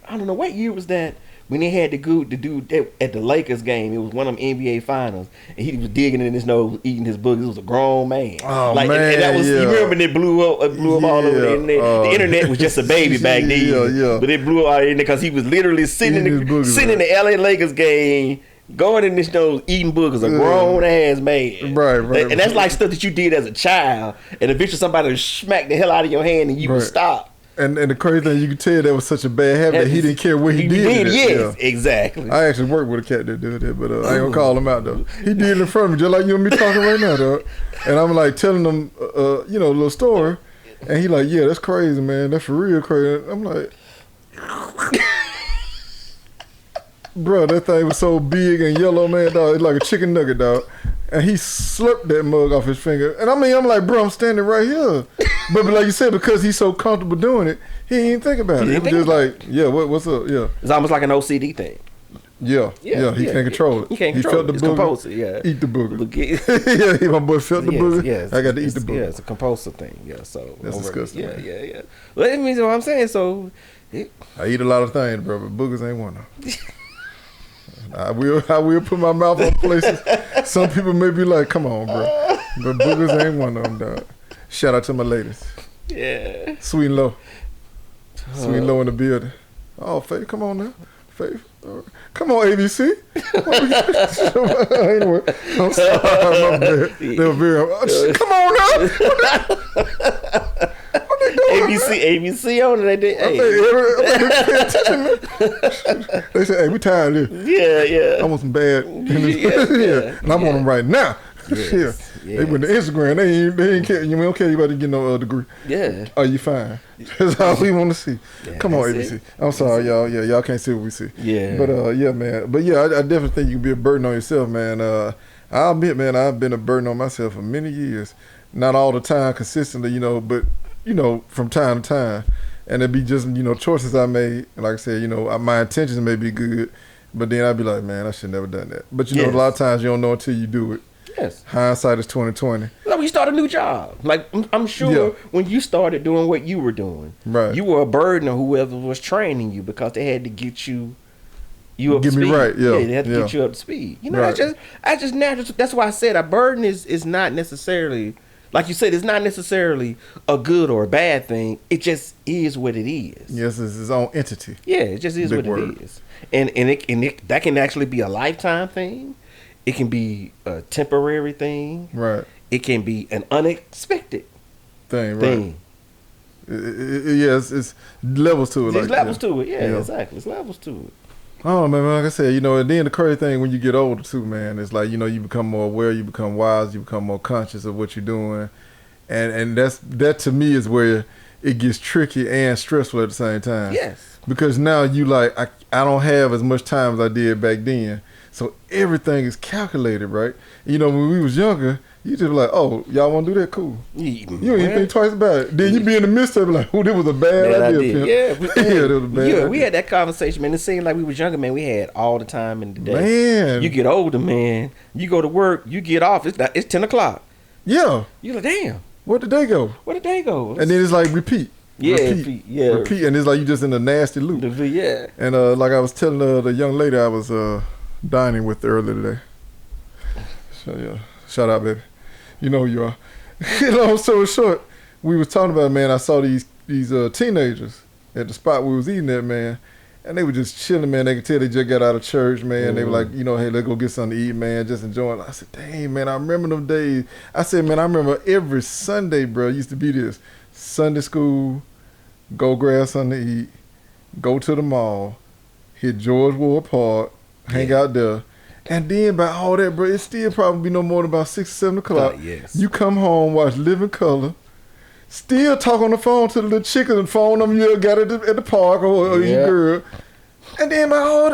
I don't know. What year was that when they had the dude at the Lakers game? It was one of them NBA finals. And he was digging in his nose, eating his boogers. It was a grown man. Oh, man. And that was, you remember when it blew up all over the internet? The internet was just a baby back then. Yeah. But it blew out because he was literally sitting in the LA Lakers game, going in his nose, eating boogers, a grown ass man. Right. And that's like stuff that you did as a child, and eventually somebody would smack the hell out of your hand and you would stop. And the crazy thing, you could tell that was such a bad habit that he didn't care what he did. Yes, exactly. I actually worked with a cat that did that, but I ain't gonna call him out though. He did it in front of me, just like you and me talking right now, dog. And I'm like telling him, a little story, and he like, yeah, that's crazy, man. That's for real crazy. I'm like, bro, that thing was so big and yellow, man, dog. It's like a chicken nugget, dog. And he slurped that mug off his finger. And I'm like, bro, I'm standing right here. But like you said, because he's so comfortable doing it, he didn't even think about it. He was just like, yeah, what's up? Yeah. It's almost like an OCD thing. Yeah. He can't control it. He can't control it. It's compulsive, Eat the booger. Yeah, my boy felt the booger. Yes, I got to eat the booger. Yeah, it's a compulsive thing. Yeah, so. That's disgusting. Yeah. Well, that means what I'm saying. So. I eat a lot of things, bro, but boogers ain't one of them. I will put my mouth on places. Some people may be like, come on, bro. But boogers ain't one of them, dog. Shout out to my ladies. Yeah. Sweet and Low. Sweet and Low in the building. Oh, Faith, come on now. Faith. Come on, ABC. Anyway, I'm sorry, my bad. They were very, come on now. ABC on it. They said, hey, we tired of this. Yeah. I want some bad. And I want them right now. Yes. They went to Instagram. They ain't care. You don't care about to get no degree. Yeah. Are you fine? That's all we want to see. Yeah, come on, ABC. I'm sorry, y'all. Yeah, y'all can't see what we see. Yeah. But yeah, man. But yeah, I definitely think you can be a burden on yourself, man. I'll admit, man, I've been a burden on myself for many years. Not all the time, consistently, but from time to time. And it'd be just, choices I made. Like I said, my intentions may be good, but then I'd be like, man, I should never done that. But a lot of times you don't know until you do it. Yes. Hindsight is 20/20. Like when you start a new job. Like I'm sure when you started doing what you were doing, right, you were a burden on whoever was training you because they had to get you up to speed. Me right, yeah. They had to get you up to speed. Right. I just naturally, that's why I said a burden is not necessarily, like you said, it's not necessarily a good or a bad thing. It just is what it is. Yes, it's its own entity. Yeah, it just is what it is. And it that can actually be a lifetime thing. It can be a temporary thing. Right. It can be an unexpected thing. Right. Yes, it's levels to it. There's levels to it. Yeah, exactly. It's levels to it. Oh man, like I said, and then the crazy thing when you get older too, man, it's like you become more aware, you become wise, you become more conscious of what you're doing, and that to me is where it gets tricky and stressful at the same time. Yes. Because now you like I don't have as much time as I did back then, so everything is calculated, right? When we was younger, you just like, oh, y'all want to do that? Cool. You don't even think twice about it. Then you be in the midst of it like, oh, this was a bad idea. Yeah, that was a bad idea. We had that conversation, man. It seemed like we was younger, man. We had all the time in the day. Man. You get older, man. You go to work, you get off. It's 10 o'clock. Yeah. You like, damn. Where did they go? And then it's like repeat. Repeat. And it's like you just in a nasty loop. Yeah. And like I was telling the young lady I was dining with earlier today. So yeah, shout out, baby. You know who you are. Long story short, we was talking about, man, I saw these teenagers at the spot we was eating at, man, and they were just chilling, man. They could tell they just got out of church, man. Mm-hmm. They were like, hey, let's go get something to eat, man, just enjoying. I said, dang, man, I remember them days. I said, man, I remember every Sunday, bro, it used to be this. Sunday school, go grab something to eat, go to the mall, hit George Ward Park, hang out there. And then by all that, bro, it still probably be no more than about 6 or 7 o'clock. Yes. You come home, watch Living Color, still talk on the phone to the little chicken and phone them you got at the park or your girl. And then by all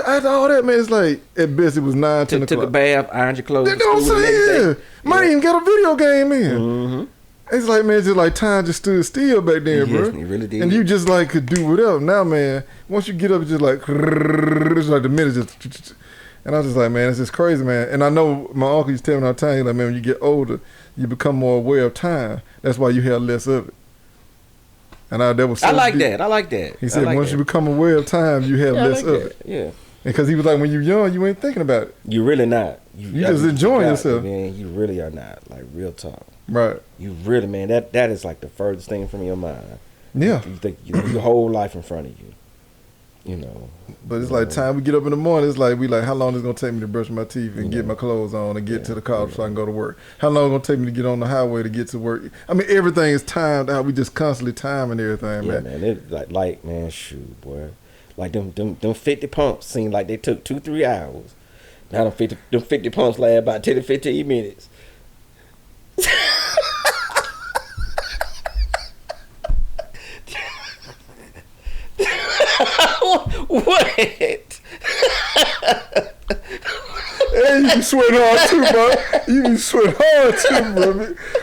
that, man, it's like, at best it was 9, 10 o'clock. Took a bath, ironed your clothes. That's what I'm saying. Might even get a video game in. Mm-hmm. It's like, man, just like time just stood still back then, bro. It really did. And you just like could do whatever. Now, man, once you get up, it's just like, it's like the minutes just... And I was just like, man, it's just crazy, man. And I know my uncle used to tell me all the time, he's like, man, when you get older, you become more aware of time. That's why you have less of it. And that was so I like deep. that. I like that. He said, once you become aware of time, you have less of it. Yeah. Because he was like, when you're young, you ain't thinking about it. You really not. You just enjoying yourself. Man, you really are not. Like, real talk. Right. You really, man, that is like the furthest thing from your mind. Yeah. You think your whole life in front of you. But it's like time we get up in the morning, it's like we like, how long is it gonna take me to brush my teeth and get my clothes on and get to the car so I can go to work? How long is it gonna take me to get on the highway to get to work? I mean, everything is timed out. We just constantly timing everything, man. Yeah, man. It like man, shoot, boy. Like them 50 pumps seemed like they took 2-3 hours. Now them 50 pumps last about 10 to 15 minutes. What? Hey, you be sweating hard too, bro. You be sweating hard too, bro.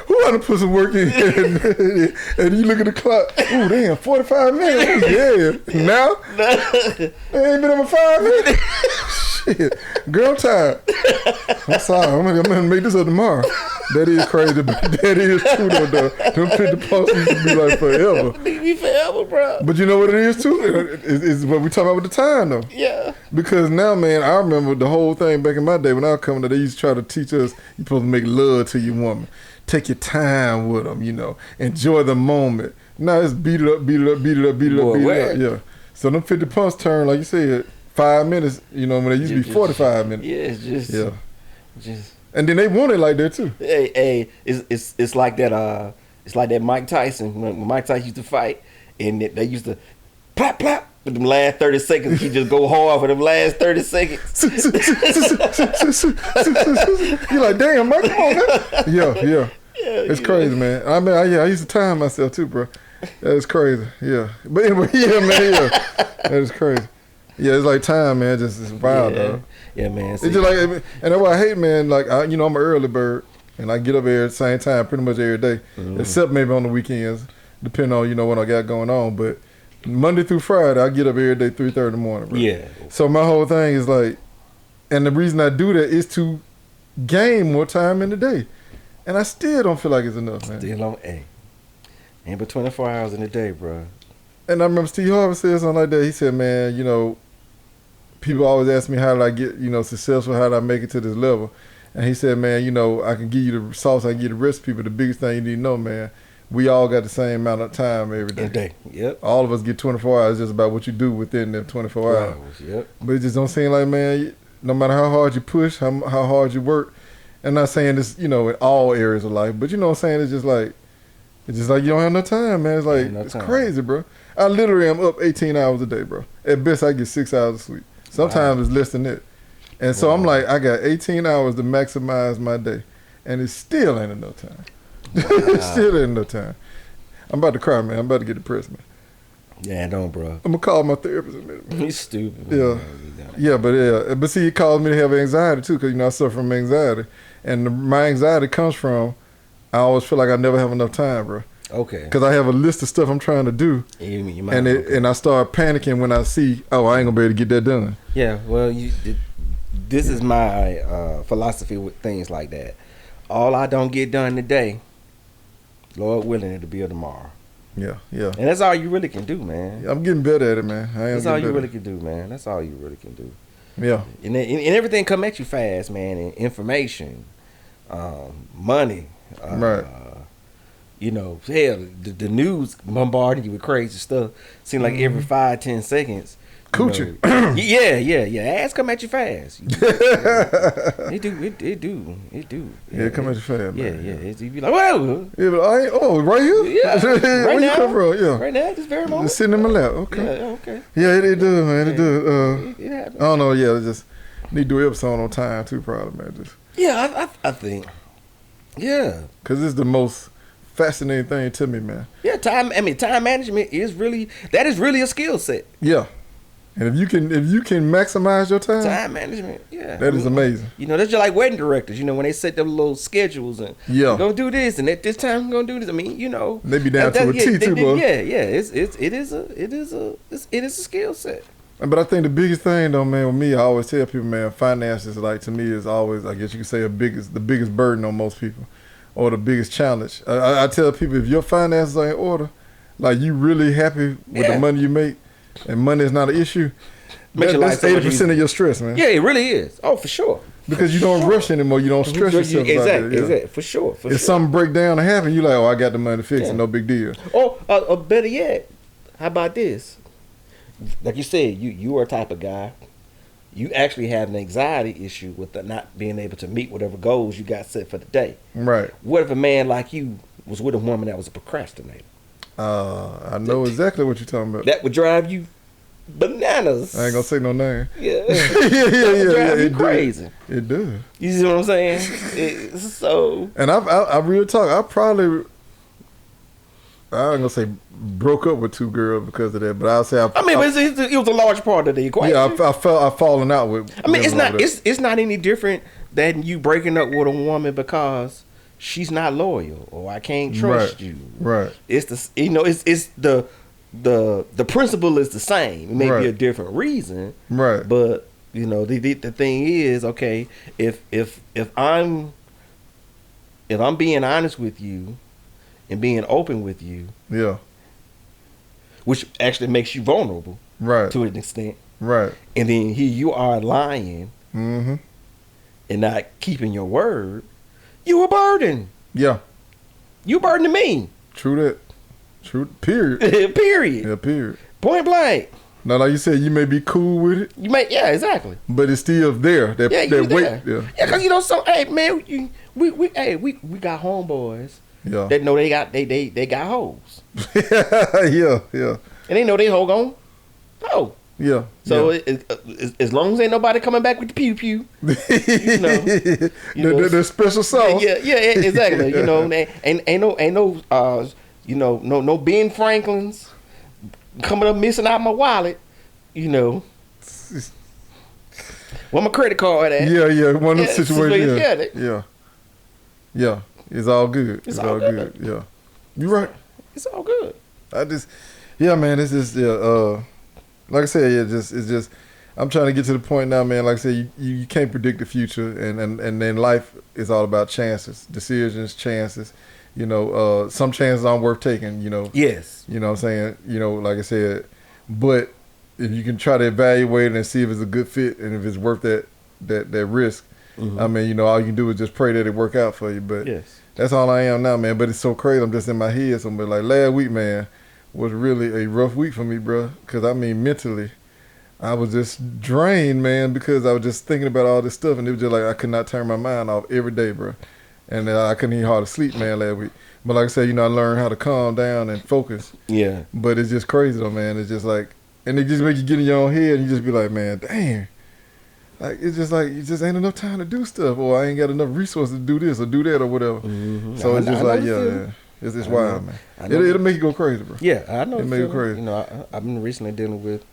Who want to put some work in here? And you look at the clock. Ooh, damn, 45 minutes. Yeah. Now? It ain't been over 5 minutes. Shit. Girl, I'm tired. I'm sorry. I'm going to make this up tomorrow. That is crazy, but that is true, though. Them 50 pumps used to be like forever. Be forever, bro. But you know what it is, too? It's what we talking about with the time, though. Yeah. Because now, man, I remember the whole thing back in my day when I was coming to, they used to try to teach us, you're supposed to make love to your woman. Take your time with them, Enjoy the moment. Now it's beat it up, beat it up, beat it up, beat it up, beat it up. Yeah. So them 50 pumps turn, like you said, 5 minutes, when they used to be 45 minutes. Yeah, it's just. And then they want it like that too. Hey, it's like that. It's like that Mike Tyson when Mike Tyson used to fight, and they used to plap plap with them last 30 seconds. He just go hard for them last 30 seconds. You're like, damn, Mike, come on, man. Yeah. It's crazy, man. I mean, I used to time myself too, bro. That is crazy. Yeah, but anyway, yeah, man, yeah, that is crazy. Yeah, it's like time, man. It's wild, dog. Yeah, man. It's just like, and that's why I hate, man. Like, I'm an early bird, and I get up here at the same time pretty much every day, except maybe on the weekends, depending on what I got going on. But Monday through Friday, I get up every day 3:30 in the morning, bro. Yeah. So my whole thing is like, and the reason I do that is to gain more time in the day, and I still don't feel like it's enough, man. Still on ain't but 24 hours in a day, bro. And I remember Steve Harvey said something like that. He said, man, people always ask me how did I get, successful, how did I make it to this level? And he said, man, I can give you the sauce, I can give you the recipe, but the biggest thing you need to know, man, we all got the same amount of time every day. Yep. All of us get 24 hours, just about what you do within them 24 hours. Yep. But it just don't seem like, man, no matter how hard you push, how hard you work, I'm not saying this, in all areas of life, but you know what I'm saying? It's just like you don't have no time, man. It's like, it's crazy, bro. I literally am up 18 hours a day, bro. At best, I get 6 hours of sleep. Sometimes it's less than that. And so I'm like, I got 18 hours to maximize my day, and it still ain't enough time. It still ain't enough time. I'm about to cry, man. I'm about to get depressed, man. Yeah, don't, bro. I'm gonna call my therapist in a minute, man. He's stupid. Yeah, but see, he caused me to have anxiety too, because I suffer from anxiety, and my anxiety comes from I always feel like I never have enough time, bro. Okay. Because I have a list of stuff I'm trying to do, and I start panicking when I see, I ain't gonna be able to get that done. Yeah, well, this is my philosophy with things like that. All I don't get done today, Lord willing, it'll be tomorrow. Yeah. And that's all you really can do, man. I'm getting better at it, man. That's all you really can do, man. That's all you really can do. Yeah. And everything come at you fast, man. And information, money. Right. Hell, the news bombarding you with crazy stuff. Seem like every 5-10 seconds. Coochie. Yeah. Ads come at you fast. It do. Yeah, it come at you fast, man. Yeah. You be like, whoa. Yeah, but right here? Yeah. Where you come from? Yeah. Right now, this very moment. Just sitting in my lap. Okay. Yeah, okay. Yeah, it do, man. It do. It happens. I don't know. Yeah, just need to do an episode on time too, probably, man. Just. Yeah, I think. Yeah. Because it's the most fascinating thing to me, man. Yeah, time management is really a skill set. Yeah. And if you can maximize your time management, yeah, that is amazing. That's just like wedding directors. When they set them little schedules and we're gonna do this and at this time we're gonna do this. I mean, they be down to a T too, bro. Yeah. It is a skill set. But I think the biggest thing though, man, with me, I always tell people, man, finances, like, to me, is always, I guess you could say, the biggest burden on most people, or the biggest challenge. I tell people, if your finances are in order, like, you really happy with the money you make, and money is not an issue, that's 80% of your stress, man. Yeah, it really is. Oh, for sure. Because you don't rush anymore. You don't stress yourself about it. Exactly. For sure. If something break down and happen, you like, I got the money to fix it. No big deal. Or better yet, how about this? Like you said, you are a type of guy. You actually have an anxiety issue with the not being able to meet whatever goals you got set for the day. Right. What if a man like you was with a woman that was a procrastinator? I know exactly what you're talking about. That would drive you bananas. I ain't gonna say no name. Yeah. yeah. Drive you crazy. It does. You see what I'm saying? So. And I real talk. I ain't gonna say broke up with 2 girls because of that, but I'll say but it was a large part of the equation. Yeah, I've fallen out with. It's not any different than you breaking up with a woman because she's not loyal or I can't trust you. Right. It's the principle is the same. It may be a different reason. Right. But the thing is, okay, if I'm being honest with you and being open with you, yeah, which actually makes you vulnerable, right, to an extent, right, and then here you are lying, mm-hmm, and not keeping your word, you a burden. Yeah, you a burden to me. True that. True. Period. Period. Yeah. Period. Point blank. Now, like you said, you may be cool with it. Yeah, exactly. But it's still there. That weight. Yeah. Yeah, because hey man, we got homeboys. Yeah. That know they got hoes. yeah. And they know they hoe gone. Oh. Yeah. So as long as ain't nobody coming back with the pew pew, the special sauce. Yeah, exactly. No Ben Franklins coming up missing out my wallet. Where my credit card at? Yeah. One of those situations. Yeah. It's all good. It's all good. Yeah. You right. It's all good. Man. It's just like I said, it's just. I'm trying to get to the point now, man. Like I said, you can't predict the future, and then life is all about chances, decisions, chances. Some chances aren't worth taking. Yes. You know what I'm saying? Like I said, but if you can try to evaluate it and see if it's a good fit and if it's worth that risk, mm-hmm. I mean, all you can do is just pray that it work out for you. But yes. That's all I am now, man. But it's so crazy. I'm just in my head. So, like last week, man, was really a rough week for me, bro. Because I mean, mentally, I was just drained, man, because I was just thinking about all this stuff, and it was just like I could not turn my mind off every day, bro. And I couldn't even hardly sleep, man, last week. But like I said, I learned how to calm down and focus. Yeah. But it's just crazy, though, man. It's just like and it just make you get in your own head, and you just be like, man, dang. Like it just ain't enough time to do stuff, or I ain't got enough resources to do this or do that or whatever. Mm-hmm. So it's just like, yeah. It's wild, man. It'll make you go crazy, bro. Yeah, I know. It'll make you crazy. You know, I've been recently dealing with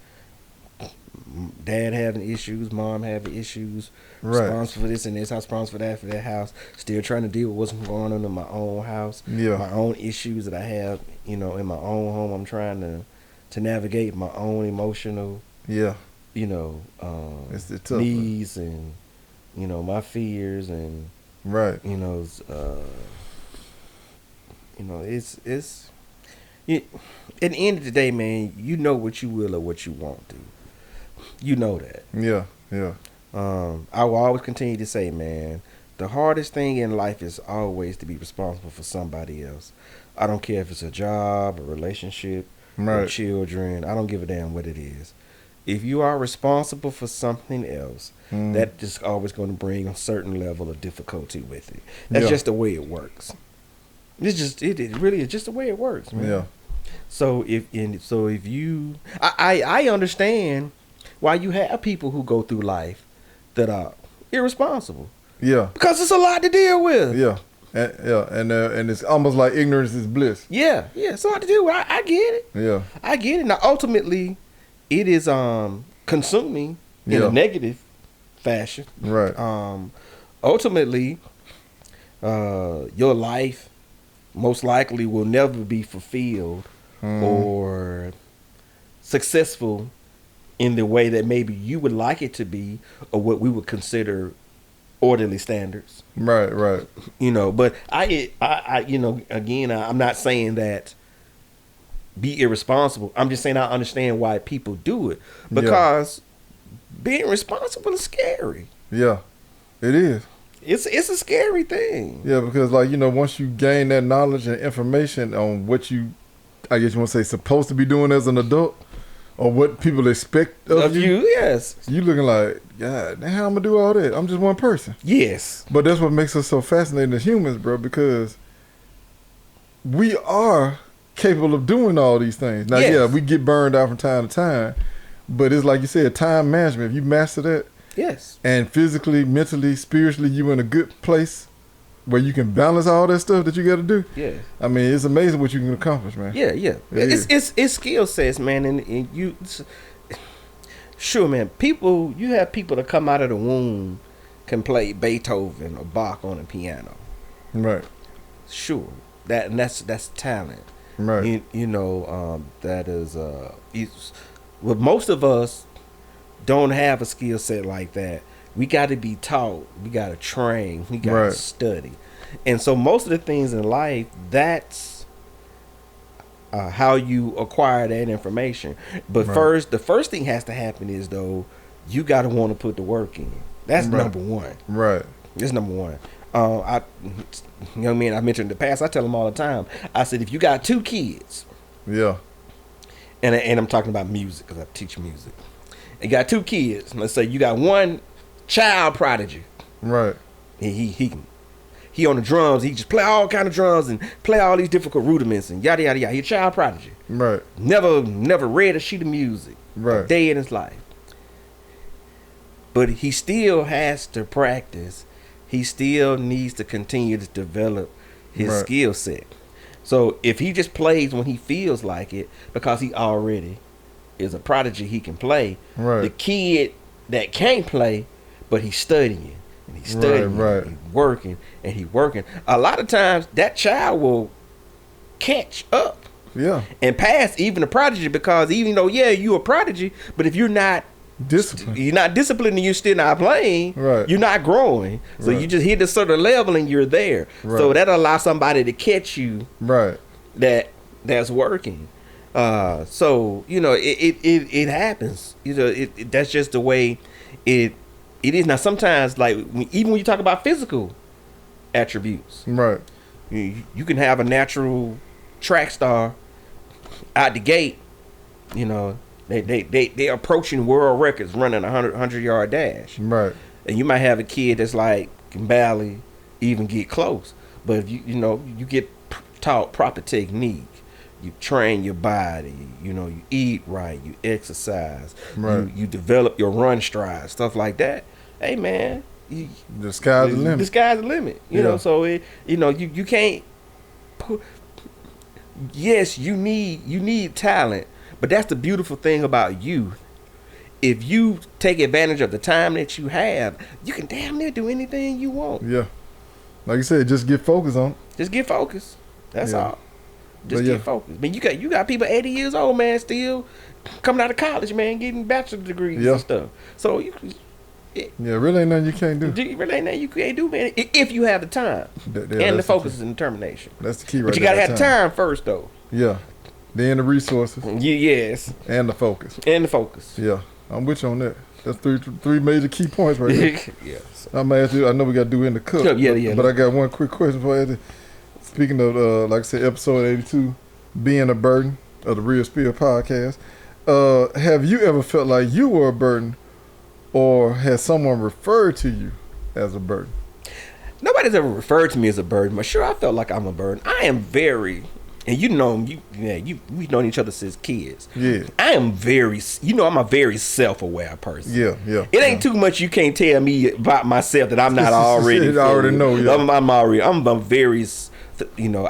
dad having issues, mom having issues, responsible for this and this house, responsible for that house. Still trying to deal with what's going on in my own house. Yeah. My own issues that I have, you know, in my own home. I'm trying to navigate my own emotional. Yeah. You know, it's tough, needs and, you know, my fears and. Right. You know, it's at the end of the day, man, you know what you will or what you won't do. You know that. Yeah, yeah. I will always continue to say, man, the hardest thing in life is always to be responsible for somebody else. I don't care if it's a job, a relationship, or children. I don't give a damn what it is. If you are responsible for something else, that is always going to bring a certain level of difficulty with it. That's just the way it works. It really is just the way it works, man. Yeah. So if you, I understand why you have people who go through life that are irresponsible. Yeah. Because it's a lot to deal with. Yeah. And it's almost like ignorance is bliss. Yeah. It's a lot to deal with. I get it. Yeah. I get it. Now, ultimately, it is consuming in a negative fashion. Right. Ultimately, your life most likely will never be fulfilled or successful in the way that maybe you would like it to be, or what we would consider orderly standards. Right. You know, but I you know, again, I'm not saying that be irresponsible. I'm just saying I understand why people do it, because being responsible is scary. Yeah, it is. It's a scary thing. Yeah, because like, you know, once you gain that knowledge and information on what you, I guess you want to say, supposed to be doing as an adult, or what people expect of you. Yes. You looking like, God, now how I'm gonna do all that? I'm just one person. Yes. But that's what makes us so fascinating as humans, bro, because we are capable of doing all these things. Now, yeah, we get burned out from time to time, but it's like you said, time management. If you master that, yes, and physically, mentally, spiritually, you in a good place where you can balance all that stuff that you got to do. Yeah, I mean, it's amazing what you can accomplish, man. Yeah. It's skill sets, man, and you. Sure, man. You have people that come out of the womb can play Beethoven or Bach on a piano. Right. Sure, that's talent. Right. You know, that is well, most of us don't have a skill set like that. We got to be taught. We got to train. We got to study. And so most of the things in life, that's how you acquire that information. But the first thing has to happen is, though, you got to want to put the work in. That's number one. Right. That's number one. Young men I mentioned in the past, I tell them all the time. I said, if you got 2 kids, and I'm talking about music because I teach music. You got 2 kids. Let's say you got one child prodigy. Right. He on the drums. He just play all kind of drums and play all these difficult rudiments and yada yada yada. He a child prodigy. Right. Never read a sheet of music. Right. A day in his life. But he still has to practice. He still needs to continue to develop his skill set. So if he just plays when he feels like it, because he already is a prodigy, he can play. Right. The kid that can't play, but he's studying and he's studying, and he's working. A lot of times that child will catch up, and pass even a prodigy, because even though you're a prodigy, but if you're not disciplined, and you're still not playing, you're not growing. So you just hit a certain level and you're there. So that allows somebody to catch you. That's working. So you know it happens. You know that's just the way it is. Now sometimes, like even when you talk about physical attributes, you can have a natural track star out the gate. You know they approaching world records running a 100-yard dash. Right. And you might have a kid that's like can barely even get close. But if you get taught proper technique, you train your body, you eat right, you exercise, right. you develop your run stride, stuff like that. Hey man, the sky's the limit. The sky's the limit. You know, so you can't. Yes, you need talent, but that's the beautiful thing about youth. If you take advantage of the time that you have, you can damn near do anything you want. Yeah, like you said, just get focused on. Just get focused. That's all. Just get focused. I mean, you got people 80 years old, man, still coming out of college, man, getting bachelor's degrees and stuff. So really ain't nothing you can't do. Really ain't nothing you can't do, man. If you have the time and the focus and determination. That's the key, right? But you gotta have the time first, though. Yeah. Then the resources. Yes. And the focus. Yeah. I'm with you on that. That's three major key points right there. Yeah. I'm gonna ask you. I know we got to do in the cup. Yeah. But I got one quick question for you. Speaking of, like I said, episode 82, being a burden of the Real Spill podcast. Have you ever felt like you were a burden, or has someone referred to you as a burden? Nobody's ever referred to me as a burden, but sure, I felt like I'm a burden. I am very. And we've known each other since kids. Yeah. I am I'm a very self-aware person. Yeah. It ain't too much you can't tell me about myself that I'm not already. I already know. Yeah. I'm a very,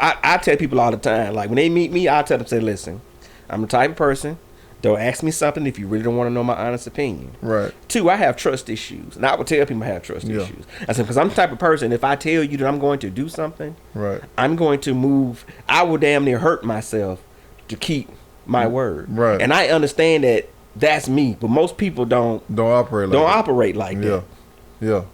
I tell people all the time, like when they meet me, I tell them, say, listen, I'm the type of person. Don't ask me something if you really don't want to know my honest opinion. Right. 2, I have trust issues. And I would tell people I have trust issues. I said, because I'm the type of person, if I tell you that I'm going to do something, right, I'm going to move. I will damn near hurt myself to keep my word. Right. And I understand that that's me, but most people don't operate like that. Yeah.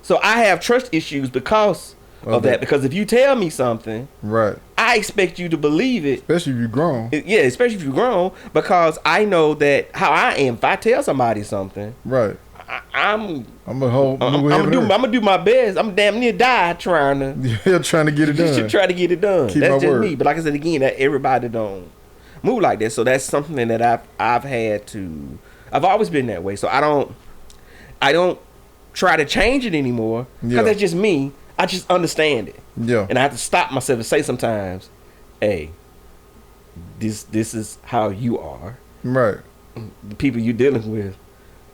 So I have trust issues because of that. Because if you tell me something, right, I expect you to believe it. Especially if you're grown. Yeah, especially if you're grown, because I know that how I am. If I tell somebody something, right, I'm gonna do my best. I'm damn near die trying to get it done. Try to get it done. Keep That's my just word. me. But like I said again, that everybody don't move like that. So that's something that I've had to. I've always been that way. So I don't try to change it anymore because that's just me. I just understand it. Yeah. And I have to stop myself and say sometimes, hey, this is how you are. Right. The people you're dealing with,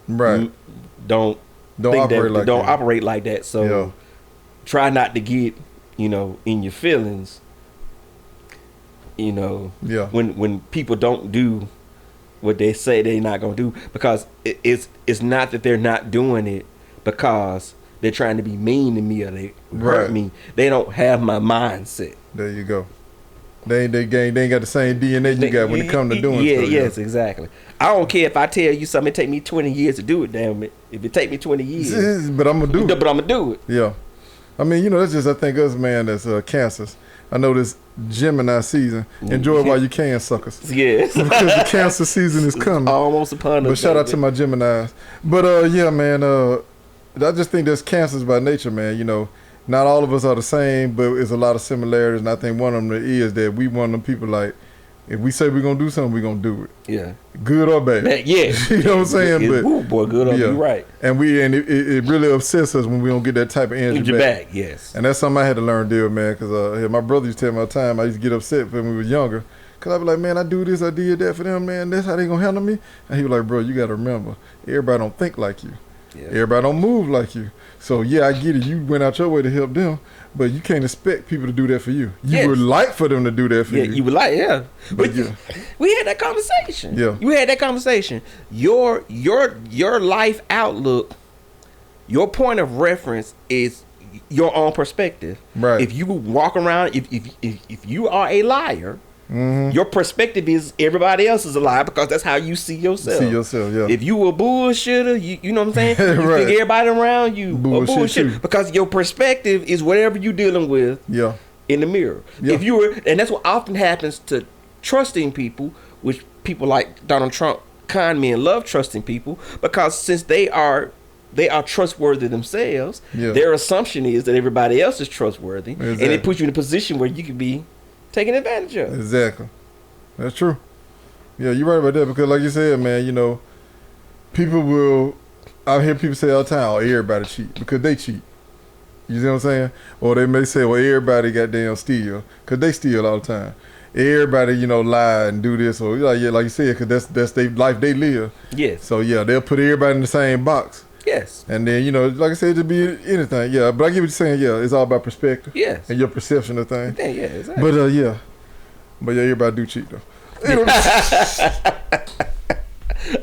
right, don't operate like that. So try not to get, in your feelings, when people don't do what they say they're not gonna do, because it's not that they're not doing it because they're trying to be mean to me or they hurt me. They don't have my mindset. There you go. They ain't got the same DNA you got when it comes to doing stuff. Yes, exactly. I don't care if I tell you something, it take me 20 years to do it, damn it. If it take me 20 years. But I'm going to do it. Yeah. I mean, that's just, I think us, man, that's cancers. I know this Gemini season. Enjoy it while you can, suckers. Yes. Because the cancer season is coming. Almost upon us. But shout out to my Geminis. But, yeah, man, I just think there's cancers by nature, man. Not all of us are the same, but it's a lot of similarities. And I think one of them is that we one of them people, like, if we say we're going to do something, we're going to do it. Yeah. Good or bad. Yeah. You know what I'm saying? Boy, good or you're right. And it really upsets us when we don't get that type of energy back. Yes. And that's something I had to learn to deal with, man, because my brother used to tell me all the time, I used to get upset when we were younger. Because I'd be like, man, I do this, I did that for them, man. That's how they going to handle me. And he was like, bro, you got to remember, everybody don't think like you. Yeah. Everybody don't move like you. So, yeah, I get it. You went out your way to help them, but you can't expect people to do that for you. You would like for them to do that for you. You would like, But we had that conversation. Yeah. We had that conversation. Your life outlook, your point of reference is your own perspective. Right. If you walk around, if you are a liar, your perspective is everybody else is a liar because that's how you see yourself. Yeah. If you a bullshitter, you know what I'm saying? You right. think everybody around you a bullshit because your perspective is whatever you're dealing with in the mirror. Yeah. And that's what often happens to trusting people, which people like Donald Trump, con men, love trusting people because since they are trustworthy themselves, their assumption is that everybody else is trustworthy, and it puts you in a position where you can be taken advantage of. Exactly. That's true. Yeah, you're right about that because like you said, man, people will, I hear people say all the time, everybody cheat because they cheat. You see what I'm saying? Or they may say, well, everybody goddamn steal because they steal all the time. everybody, lie and do this, or like you said, because that's their life they live. Yes. So yeah, they'll put everybody in the same box. Yes. And then like I said, it just be anything. Yeah, but I get what you're saying. Yeah, it's all about perspective. Yes. And your perception of things. Yeah, exactly. But everybody do cheat though.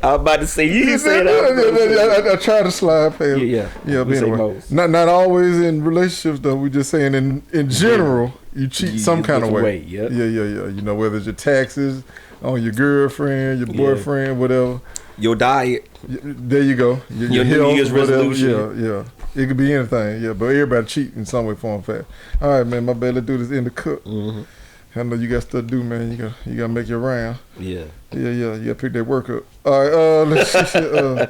I was about to say you said that. I try to slide past. Yeah. But anyway, not always in relationships though. We just saying in general, you cheat some kind of way. Yep. Yeah. Whether it's your taxes on your girlfriend, your boyfriend, whatever. Your diet. There you go. Your New Year's resolution. Yeah. It could be anything. Yeah, but everybody cheat in some way, form, fact. All right, man. My bad. Let's do this in the cook. Mm-hmm. I know you got stuff to do, man. You gotta make your round. Yeah. You gotta pick that work up. All right, let's see.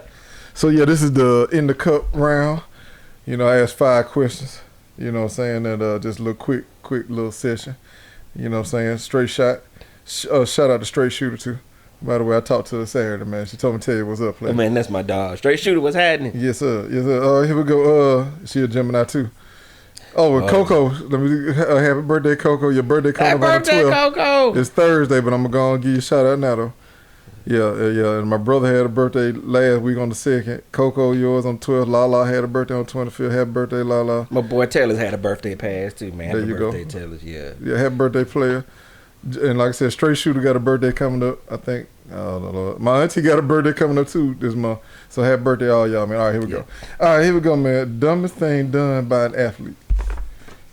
So yeah, this is the in the cup round. I asked 5 questions. You know what I'm saying? That just a little quick little session. You know what I'm saying? Straight shot. Shout out to Straight Shooter too. By the way, I talked to her Saturday, man. She told me to tell you what's up, player. Oh man, that's my dog. Straight Shooter, what's happening? Yes, sir. Here we go. She a Gemini too. Oh, Coco. Let me happy birthday, Coco. Your birthday coming up on the 12th. Happy birthday, Coco. It's Thursday, but I'm going to give you a shout out now, though. Yeah. And my brother had a birthday last week on the 2nd. Coco, yours on the 12th. Lala had a birthday on the 25th. Happy birthday, Lala. My boy Taylor's had a birthday pass, too, man. There you birthday, go. Taylor's, yeah. Yeah, happy birthday, player. And like I said, Straight Shooter got a birthday coming up, I think. Oh, my auntie got a birthday coming up, too, this month. So happy birthday, all y'all, man. All right, here we go. All right, here we go, man. Dumbest thing done by an athlete.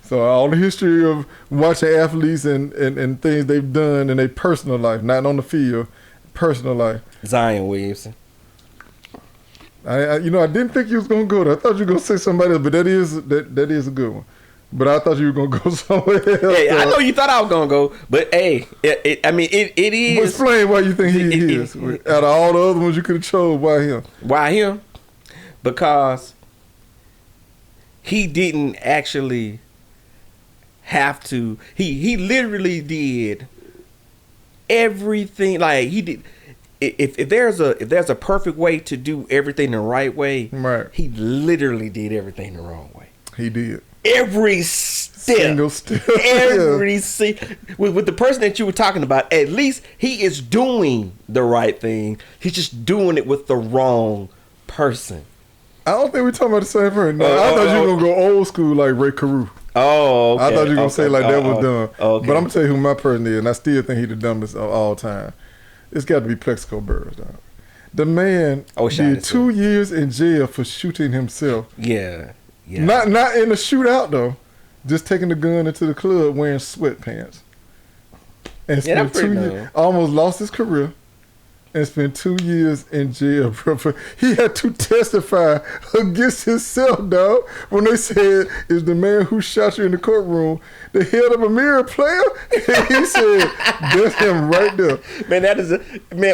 So all the history of watching athletes and things they've done in their personal life, not on the field, personal life. Zion Williamson. I didn't think you was gonna go there. I thought you were gonna say somebody else, but that is a good one. But I thought you were gonna go somewhere else. Hey, I know you thought I was gonna go, but hey, it is. Explain why you think he is. Out of all the other ones you could have chose, why him? Why him? Because he didn't actually have to. He literally did everything. Like he did. If there's a perfect way to do everything the right way, right? He literally did everything the wrong way. He did every step, single step, with the person that you were talking about. At least he is doing the right thing. He's just doing it with the wrong person. I don't think we're talking about the same person. No, I thought you were gonna go old school like Ray Carew. Oh, okay. I thought you were going to say like that was dumb. Okay. But I'm going to tell you who my person is, and I still think he's the dumbest of all time. It's got to be Plexico Burress, dog. The man did 2 years in jail for shooting himself. Yeah. Not in a shootout, though. Just taking the gun into the club wearing sweatpants. And spent 2 years. Almost lost his career. And spent 2 years in jail, bro. He had to testify against himself, dog. When they said, is the man who shot you in the courtroom the head of a mirror player? And he said, that's him right there. Man,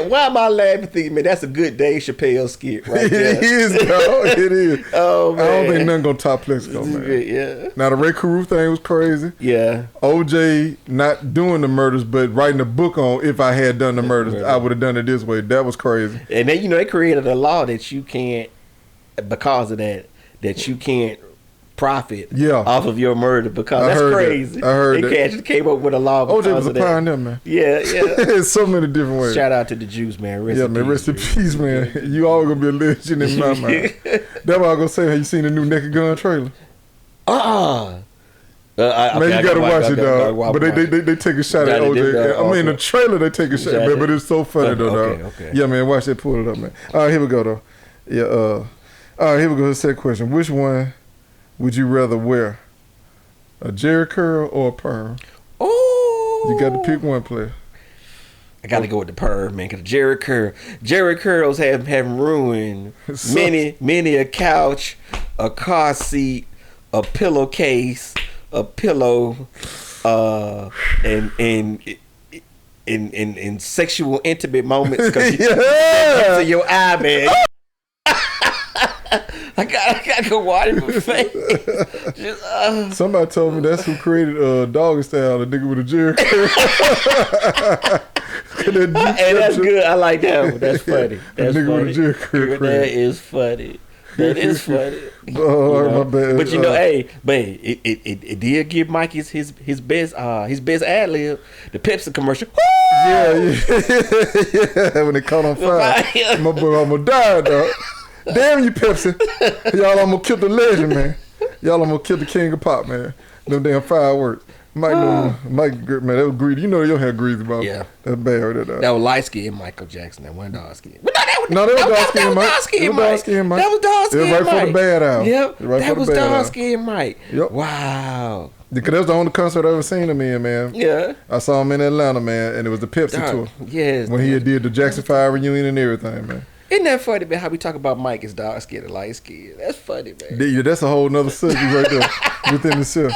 why am I laughing? Thinking, man, that's a good Dave Chappelle skit right there. It is, dog. It is. Oh, man. I don't think nothing gonna top Plexico, man. Yeah. Now, the Ray Carew thing was crazy. Yeah. OJ not doing the murders, but writing a book on if I had done the murders, I would have done it this way. That was crazy. And then, they created a law that you can't, because of that you can't profit off of your murder, because that's crazy. I heard that. They came up with a law because OJ was of a pioneer, man. Yeah. In so many different ways. Shout out to the Juice, man. Rest in peace, man. You always going to be a legend in my mind. That's what I was going to say. Have you seen the new Naked Gun trailer? Man, you gotta watch it, dog. But they take a shot at OJ. I mean, the trailer they take a shot, man, but it's so funny though, dog. Okay. Yeah, man, watch that. Pull it up, man. All right, here we go, though. Yeah. All right, here we go. The second question: which one would you rather wear, a Jerry curl or a perm? Oh, you got to pick one, player. I got to go with the perm, man. Cause Jerry curls have ruined many a couch, a car seat, a pillowcase, a pillow, and sexual intimate moments. Cause to your eye, man. I gotta go water my face. Somebody told me that's who created Doggy Style, the nigga with a Jerry curl. And that's good. I like that one. That's funny. That's nigga funny. with a Jerry curl. That is funny. That is funny. Oh, my bad. But hey, it did give Mike his best ad lib, the Pepsi commercial. Yeah. When it caught on fire, my boy almost died, dog. Damn you, Pepsi! Y'all almost killed the legend, man. Y'all almost killed the king of pop, man. Them damn fireworks. Mike, man, that was greedy. You know your hair greasy, about. Yeah. That's bad right there. That was light skinned Michael Jackson. That wasn't dark skinned. That was dark skinned Mike. That was dark skinned Mike. That was dark skinned Mike. Right for the bad album. Yep. That was dark skinned Mike. Yep. Wow. Because that was the only concert I ever seen him in, man. Yeah. I saw him in Atlanta, man, and it was the Pepsi tour. Yes. When he did the Jackson 5 reunion and everything, man. Isn't that funny, man, how we talk about Mike as dark skinned and light skinned? That's funny, man. Yeah, that's a whole nother subject right there within itself.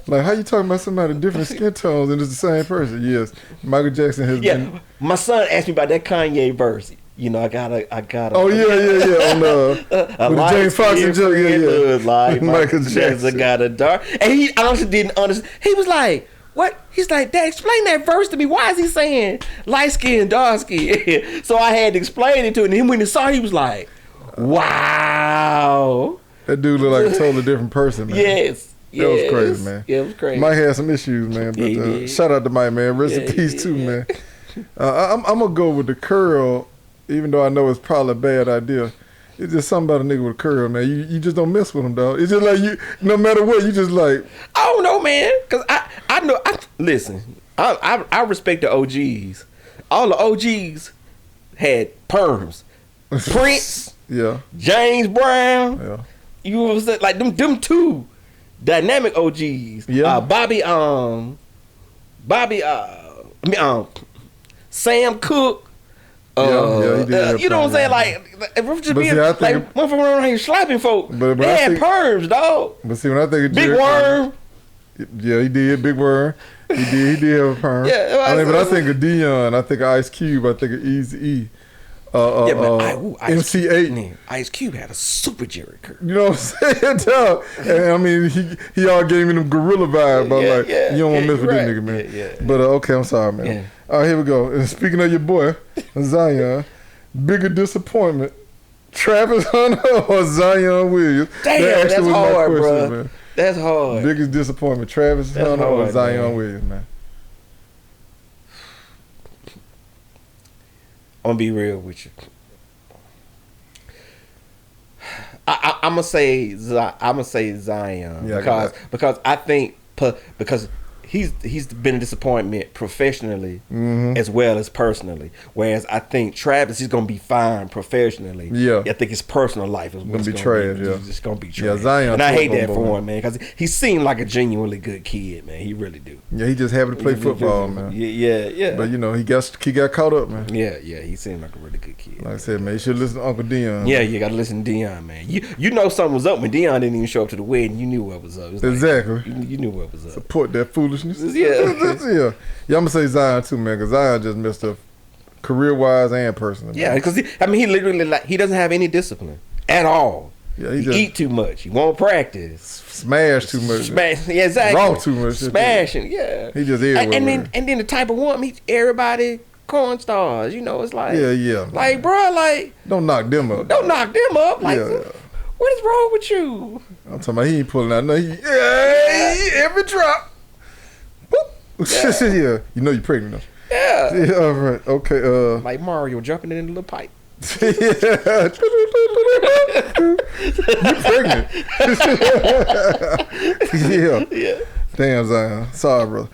Like, how you talking about somebody different skin tones and it's the same person? Yes. Michael Jackson has been. My son asked me about that Kanye verse. You know, I gotta. Oh, yeah. On with the James Fox and Joe, yeah. Like Michael Jackson got a dark. And he honestly didn't understand. He was like, what? He's like, Dad, explain that verse to me. Why is he saying light skin, dark skin? So I had to explain it to him. And when he saw it, he was like, wow. That dude looked like a totally different person, man. Yes. That was crazy, man. Yeah, it was crazy. Mike had some issues, man. But shout out to Mike, man. Rest in peace, too, man. I'm going to go with the curl, even though I know it's probably a bad idea. It's just something about a nigga with a curl, man. You just don't mess with him, dog. It's just like you, no matter what, you just like. I don't know, man. Because I know, listen, I respect the OGs. All the OGs had perms. Prince. Yeah. James Brown. Yeah. You know what I'm saying? Like them two dynamic OGs. Yeah. Sam Cooke. He did you know what I'm saying? Like, just being, like, one from around here slapping folk. They had perms, dog. But see, when I think of Big Worm. Yeah, he did. Big Worm. He did have a perm. Yeah, but I think of Dion. I think of Ice Cube. I think of Eazy-E. MC8. Ice Cube had a super Jerry Curl. You know what I'm saying, dog? And I mean, he all gave me them gorilla vibe. But you don't want to mess with this nigga, man. But okay, I'm sorry, man. Yeah. All right, here we go. And speaking of your boy, Zion, bigger disappointment, Travis Hunter or Zion Williams? Damn, that's hard, bro. Man. That's hard. Biggest disappointment, Travis Hunter or Zion Williams, man? I'm gonna be real with you. I'm gonna say Zion because I think because he's been a disappointment professionally as well as personally. Whereas I think Travis is gonna be fine professionally. Yeah, I think his personal life is gonna be trash. It's gonna be trash. Yeah, Zion. And I hate that for him, man, because he seemed like a genuinely good kid, man. He really do. Yeah, he just happy to play football, man. Yeah. But you know, he got caught up, man. Yeah. He seemed like a really good kid. Like I said, man, you should listen to Uncle Dion. Yeah, you gotta listen to Dion, man. You know something was up when Dion didn't even show up to the wedding. You knew what was up. Exactly. You knew what was up. Support that foolishness. Yeah. Yeah, I'm gonna say Zion too, man, because Zion just messed up career-wise and personally. Yeah, because he literally he doesn't have any discipline at all. Yeah, he eat too much. He won't practice. Smash too much. Yeah, exactly. Raw too much. Smashing. Yeah. He just everywhere. And then the type of woman everybody corn stars. You know, it's like yeah. Like, bro, like don't knock them up. Like, what is wrong with you? I'm talking about he ain't pulling out. No, every drop. Yeah. You know you're pregnant though. Yeah. All right. Okay. Like Mario jumping in the little pipe. Yeah. You pregnant. Yeah. Damn, Zion. Sorry, brother.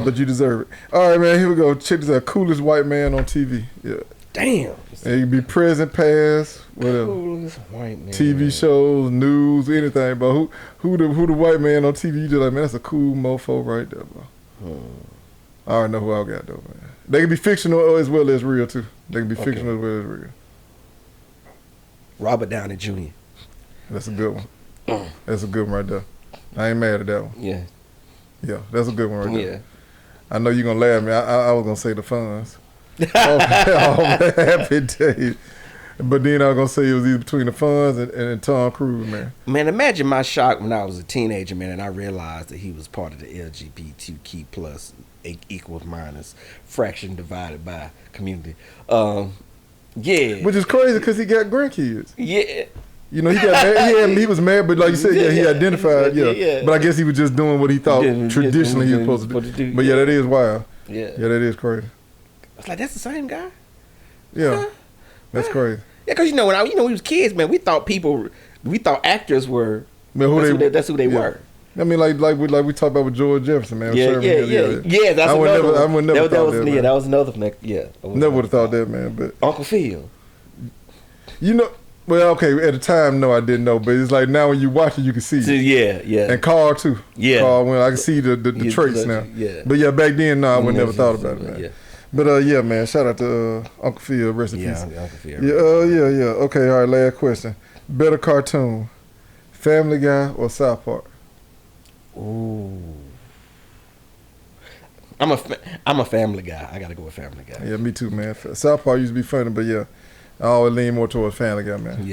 But you deserve it. All right, man. Here we go. Check this out. Coolest white man on TV. Yeah. Damn. And you can be present, past, whatever. Coolest white man. TV shows, news, anything. But who the white man on TV? You just like, man, that's a cool mofo right there, bro. I already know who I got though, man. They can be fictional as well as real too. They can be fictional as well as real. Robert Downey Jr. That's a good one. That's a good one right there. I ain't mad at that one. Yeah. Yeah, that's a good one right there. Yeah. I know you're gonna laugh at me. I was gonna say the Fonz. Oh, happy day. But then I was gonna say it was either between the Fonz and Tom Cruise, man. Man, imagine my shock when I was a teenager, man, and I realized that he was part of the LGBTQ plus equals minus fraction divided by community. Yeah. Which is crazy because he got grandkids. Yeah. You know, he got married, he was married, but like you said, he identified, But I guess he was just doing what he thought traditionally he was supposed to do. But that is wild. Yeah, that is crazy. I was like, that's the same guy. Yeah, that's crazy. Yeah, because when we was kids, man, we thought actors were. Man, that's who they were. I mean, like we talked about with George Jefferson, man. Yeah. That's another one. I would never thought that. Yeah, that was another thing. Yeah, never would have thought that, man. But Uncle Phil. You know, well, okay. At the time, no, I didn't know, but it's like now when you watch it, you can see it. Yeah. And Carl too. Yeah. Carl, when I can see the traits now. Yeah. But yeah, back then, no, I would never thought about it, man. Yeah. But yeah, man. Shout out to Uncle Phil. Rest in peace. Uncle Phil. Yeah. Okay. All right. Last question. Better cartoon, Family Guy or South Park? Ooh. I'm a Family Guy. I gotta go with Family Guy. Yeah, me too, man. South Park used to be funny, but yeah, I always lean more towards Family Guy, man.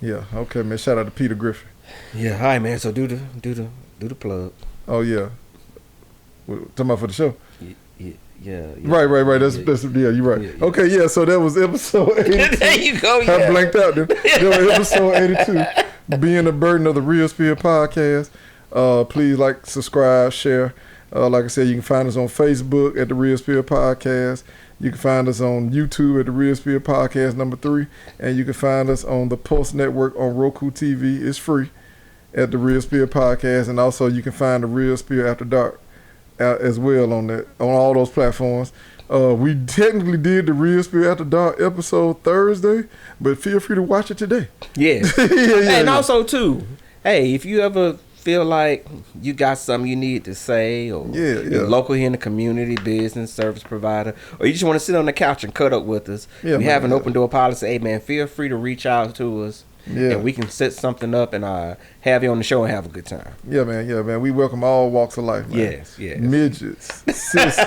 Yeah. Okay, man. Shout out to Peter Griffin. Yeah. All right, man. So do the plug. Oh yeah. Talking about for the show. Yeah. Right. That's you're right. Yeah. Okay, yeah. So that was episode 82. There you go. Yeah. I blanked out. That was episode 82. Being a burden of the Real Spill podcast. Please like, subscribe, share. Like I said, you can find us on Facebook at the Real Spill Podcast. You can find us on YouTube at the Real Spill Podcast #3, and you can find us on the Pulse Network on Roku TV. It's free at the Real Spill Podcast, and also you can find the Real Spill After Dark as well on all those platforms. We technically did the Real Spill After Dark episode Thursday, but feel free to watch it today. Yeah. And also too, hey, if you ever feel like you got something you need to say, or you're local here in the community, business, service provider, or you just want to sit on the couch and cut up with us, we have an open door policy. Hey man, feel free to reach out to us. And we can set something up and have you on the show and have a good time. Yeah, man. We welcome all walks of life, man. Yes. Midgets, sisters,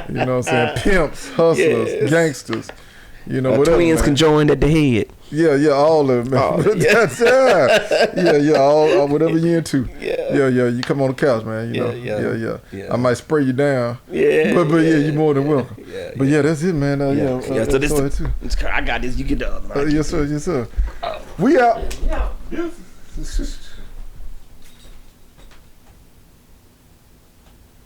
you know what I'm saying? Pimps, hustlers, gangsters. You know, whatever. Twins can join at the head. Yeah, all of them, man. All whatever you're into. Yeah, you come on the couch, man. You know? Yeah. I might spray you down. But you're more than welcome. But that's it, man. So this I got this. You get the other one. Yes, sir. We out. Yeah.